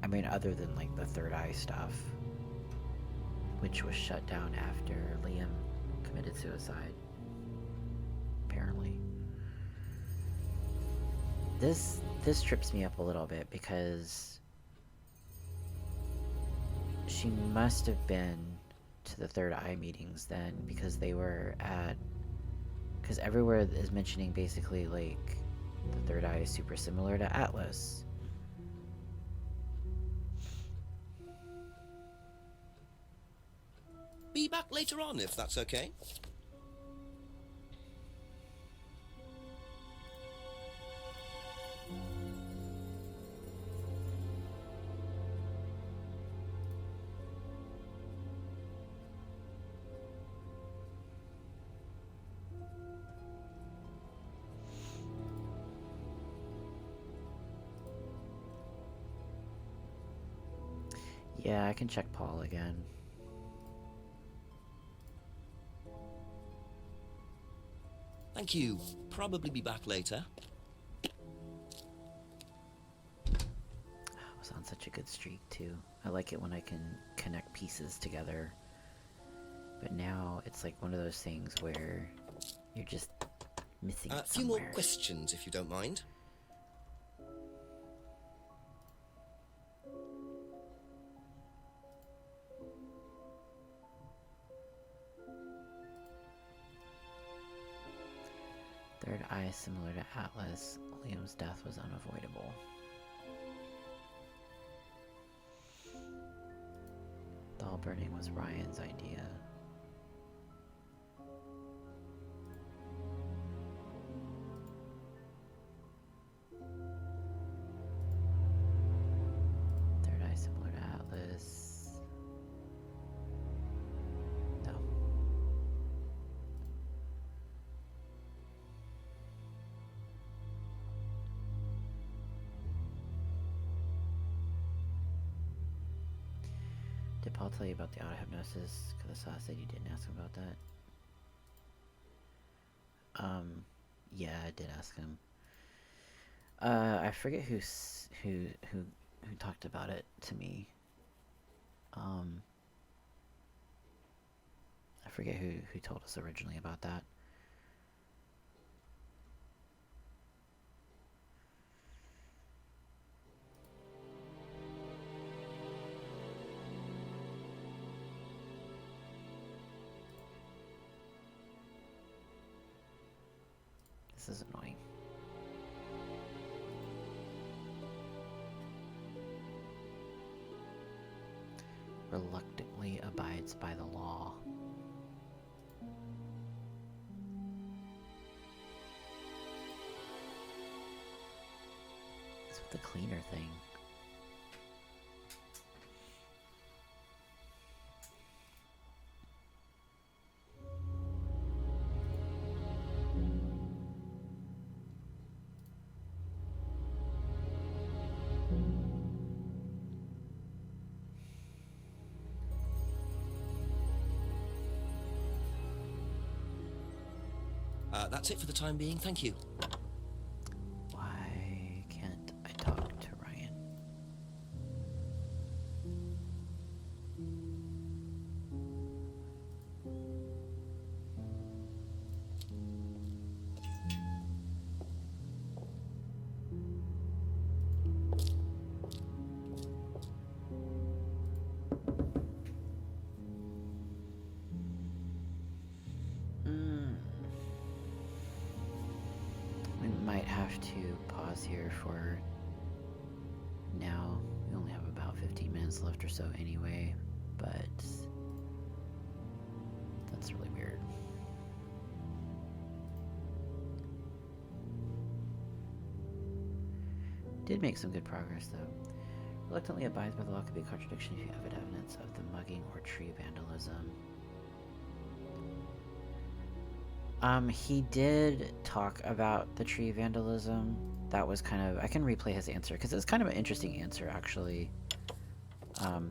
I mean, other than like the third eye stuff, which was shut down after Liam committed suicide. Apparently. This trips me up a little bit because she must have been to the third eye meetings then, because they were at, because everywhere is mentioning basically like the third eye is super similar to Atlas. Be back later on, if that's okay. Yeah, I can check Paul again. Thank you. Probably be back later. I was on such a good streak too. I like it when I can connect pieces together. But now it's like one of those things where you're just missing A it few somewhere. more questions, if you don't mind. Third eye similar to Atlas. Liam's death was unavoidable. Doll burning was Ryan's idea. Third eye similar to Atlas. No. Did Paul tell you about the auto-hypnosis? Because I said you didn't ask him about that. Yeah, I did ask him. I forget who talked about it to me. I forget who told us originally about that. This is annoying. Reluctantly abides by the law. What's with the cleaner thing? That's it for the time being, thank you. Why can't I talk to Ryan? We might have to pause here for now. We only have about 15 minutes left or so anyway, but that's really weird. Did make some good progress though. Reluctantly abides by the law could be a contradiction if you have evidence of the mugging or tree vandalism. He did talk about the tree vandalism. That was kind of... I can replay his answer, because it's kind of an interesting answer, actually.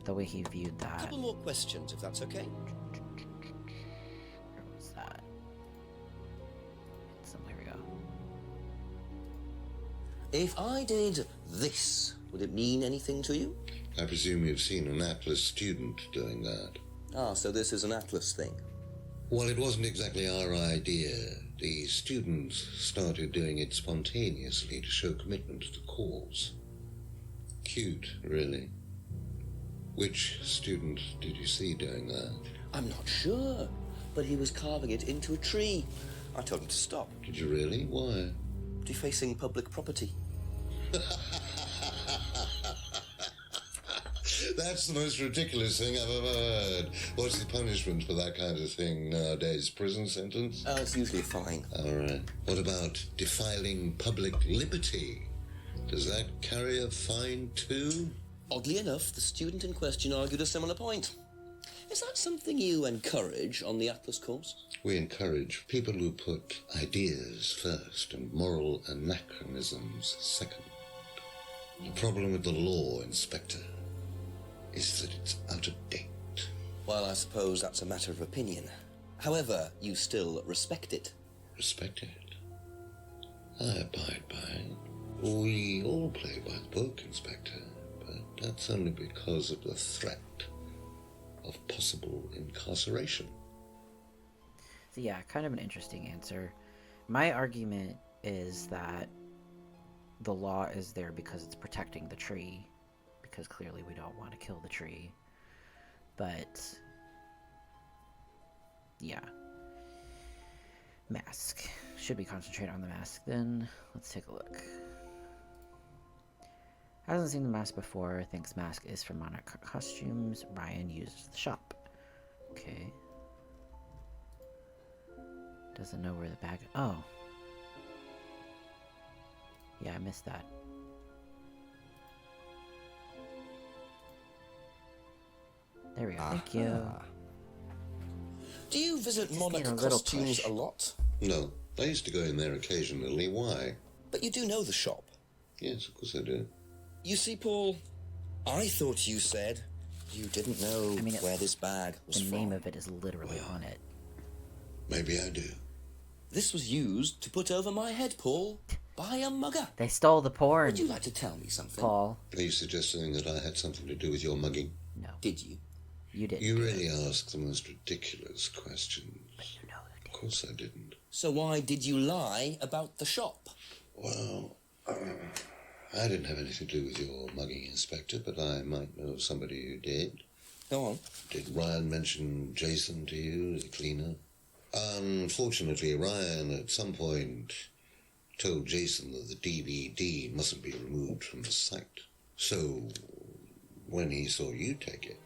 The way he viewed A that. couple more questions, if that's okay. Where was that? Here we go. If I did this, would it mean anything to you? I presume you've seen an Atlas student doing that. Ah, so this is an Atlas thing. Well, it wasn't exactly our idea. The students started doing it spontaneously to show commitment to the cause. Cute, really. Which student did you see doing that? I'm not sure, but he was carving it into a tree. I told him to stop. Did you really? Why? Defacing public property. That's the most ridiculous thing I've ever heard. What's the punishment for that kind of thing nowadays? Prison sentence? It's usually a fine. All right. What about defiling public liberty? Does that carry a fine too? Oddly enough, the student in question argued a similar point. Is that something you encourage on the Atlas course? We encourage people who put ideas first and moral anachronisms second. The problem with the law, Inspector, is that it's out of date. Well, I suppose that's a matter of opinion. However, you still respect it. Respect it? I abide by it. We all play by the book, Inspector, but that's only because of the threat of possible incarceration. So yeah, kind of an interesting answer. My argument is that the law is there because it's protecting the tree, because clearly we don't want to kill the tree. But yeah. Mask. Should we concentrate on the mask then? Let's take a look. Hasn't seen the mask before. Thinks mask is from Monarch Costumes. Ryan uses the shop. Okay. Doesn't know where the bag... Oh. Yeah, I missed that. There we go. Thank you. Do you visit Just need a Monarch little Costumes push. a lot? No, I used to go in there occasionally. Why? But you do know the shop. Yes, of course I do. You see, Paul, I thought you said you didn't know I mean, where this bag was The from. name of it is literally on it. Maybe I do. This was used to put over my head, Paul, by a mugger. They stole the porn, Would you like to tell me something? Paul. Are you suggesting that I had something to do with your mugging? No, Did you? you didn't. You really ask the most ridiculous questions. But you know who did. Of course I didn't. So why did you lie about the shop? Well, I didn't have anything to do with your mugging, Inspector, but I might know somebody who did. Go on. Did Ryan mention Jason to you, the cleaner? Unfortunately, Ryan at some point told Jason that the DVD mustn't be removed from the site. So, when he saw you take it,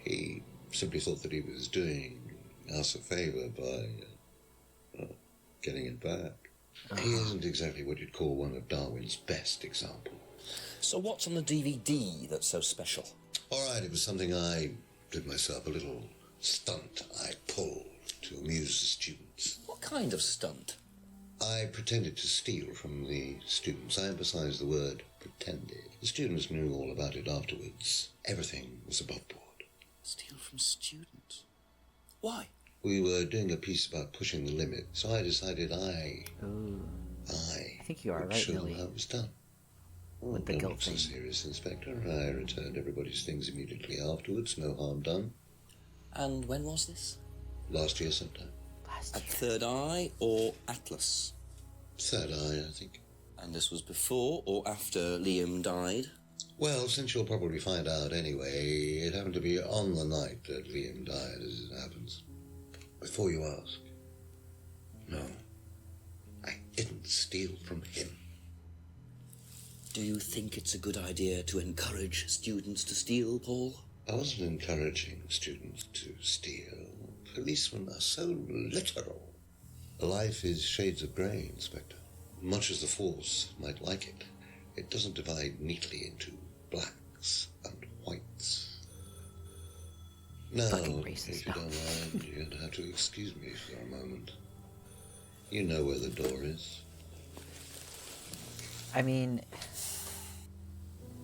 he simply thought that he was doing us a favour by getting it back. He isn't exactly what you'd call one of Darwin's best examples. So what's on the DVD that's so special? All right, it was something I did myself, a little stunt I pulled to amuse the students. What kind of stunt? I pretended to steal from the students. I emphasise the word pretended. The students knew all about it afterwards. Everything was above board. Steal from students? Why? We were doing a piece about pushing the limit, so I decided I think you are would right, show them Millie. how it was done. With the Don't guilt look so thing. serious, Inspector. I returned everybody's things immediately afterwards. No harm done. And when was this? Last year sometime. At Third Eye or Atlas? Third Eye, I think. And this was before or after Liam died? Well, since you'll probably find out anyway, it happened to be on the night that Liam died, as it happens. Before you ask, no, I didn't steal from him. Do you think it's a good idea to encourage students to steal, Paul? I wasn't encouraging students to steal. Policemen are so literal. Life is shades of grey, Inspector. Much as the Force might like it, it doesn't divide neatly into blacks and whites. Now, if you don't mind, you're going to have to excuse me for a moment. You know where the door is. I mean,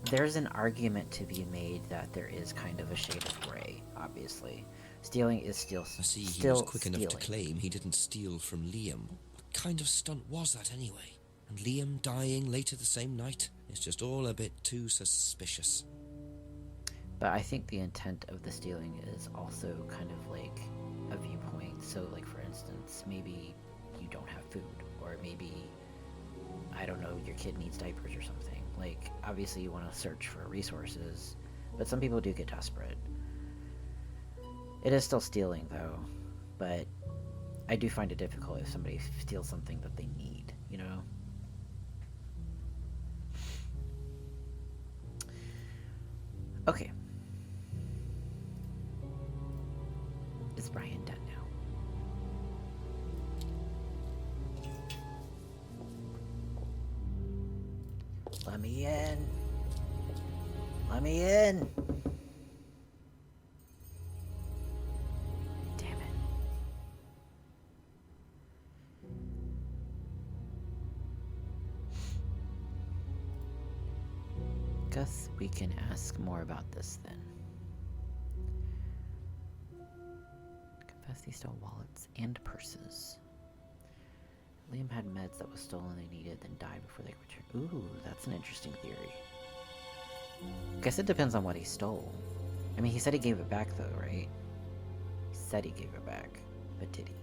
there's an argument to be made that there is kind of a shade of gray, obviously. Stealing is still I see he still was quick enough to stealing. claim he didn't steal from Liam. What kind of stunt was that anyway? And Liam dying later the same night? It's just all a bit too suspicious. But I think the intent of the stealing is also kind of like a viewpoint. So, like, for instance, maybe you don't have food, or maybe, I don't know, your kid needs diapers or something. Like, obviously you want to search for resources, but some people do get desperate. It is still stealing, though, but I do find it difficult if somebody steals something that they need, you know? Okay. Is Brian done now? Let me in. Let me in. Damn it. Guess we can ask more about this then. Confess he stole wallets and purses. Liam had meds that was stolen they needed, then died before they returned. Ooh, that's an interesting theory. Guess it depends on what he stole. I mean, he said he gave it back though, right? He said he gave it back, but did he?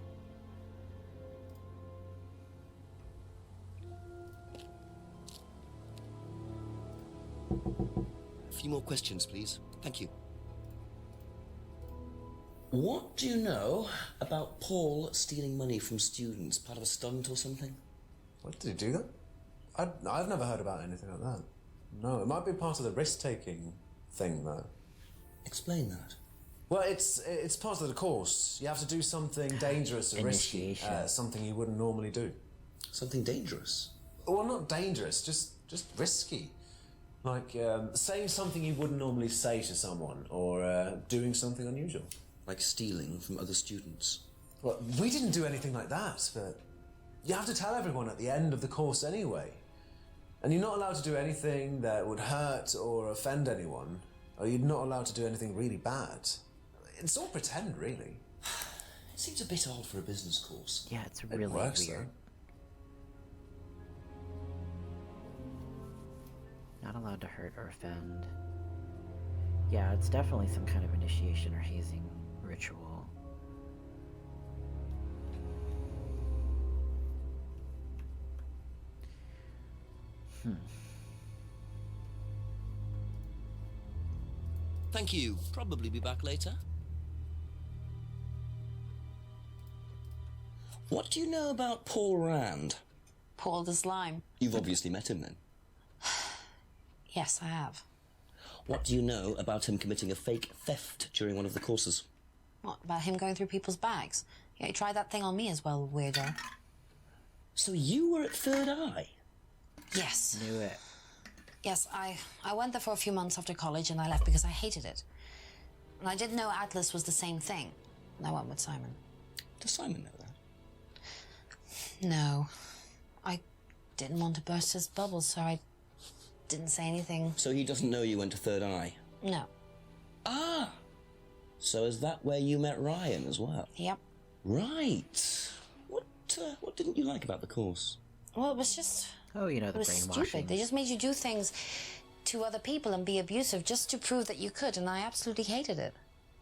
A few more questions, please. Thank you. What do you know about Paul stealing money from students? Part of a stunt or something? What, did he do that? I've never heard about anything like that. No, it might be part of the risk-taking thing, though. Explain that. Well, it's part of the course. You have to do something dangerous or risky, Initiation. something you wouldn't normally do. Something dangerous? Well, not dangerous, just risky. Like saying something you wouldn't normally say to someone, or doing something unusual. Like stealing from other students? Well, we didn't do anything like that, but you have to tell everyone at the end of the course anyway. And you're not allowed to do anything that would hurt or offend anyone, or you're not allowed to do anything really bad. It's all pretend, really. It seems a bit odd for a business course. Yeah, it's really It works, weird. Not allowed to hurt or offend. Yeah, it's definitely some kind of initiation or hazing ritual. Thank you. Probably be back later. What do you know about Paul Rand? Paul the Slime. You've obviously met him then. Yes, I have. What do you know about him committing a fake theft during one of the courses? What, about him going through people's bags? Yeah, he tried that thing on me as well, weirdo. So you were at Third Eye? Yes. Knew it. Yes, I went there for a few months after college and I left because I hated it. And I didn't know Atlas was the same thing. And I went with Simon. Does Simon know that? No. I didn't want to burst his bubble, so I didn't say anything. So he doesn't know you went to Third Eye? No. Ah! So is that where you met Ryan as well? Yep. Right. What didn't you like about the course? Well, it was just... Oh, you know, It the was brainwashing. stupid. They just made you do things to other people and be abusive just to prove that you could, and I absolutely hated it.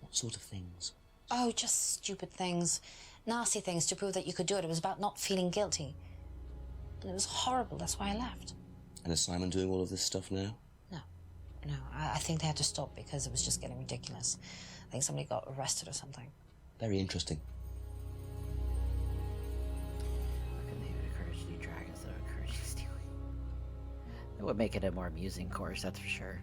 What sort of things? Oh, just stupid things. Nasty things to prove that you could do it. It was about not feeling guilty. And it was horrible. That's why I left. And is Simon doing all of this stuff now? No, I think they had to stop because it was just getting ridiculous. I think somebody got arrested or something. Very interesting. Couldn't they would encourage you to do dragons that would encourage you stealing? That would make it a more amusing course, that's for sure.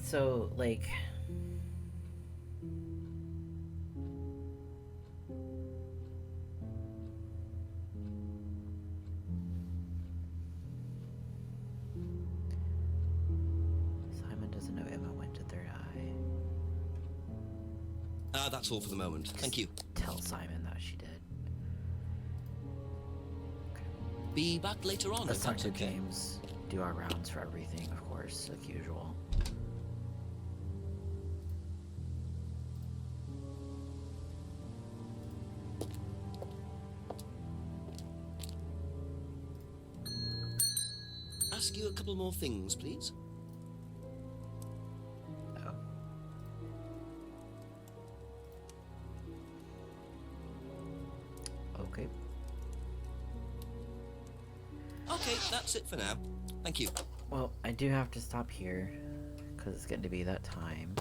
So, like... Simon doesn't know Emma went to Third Eye. That's all for the moment. Thank you. Tell Simon that she did. Be back later on, Let's if talk that's to okay. James. Do our rounds for everything, of course, like usual. Ask you a couple more things, please. Oh. Okay. Okay, that's it for now. Thank you. Well, I do have to stop here because it's getting to be that time.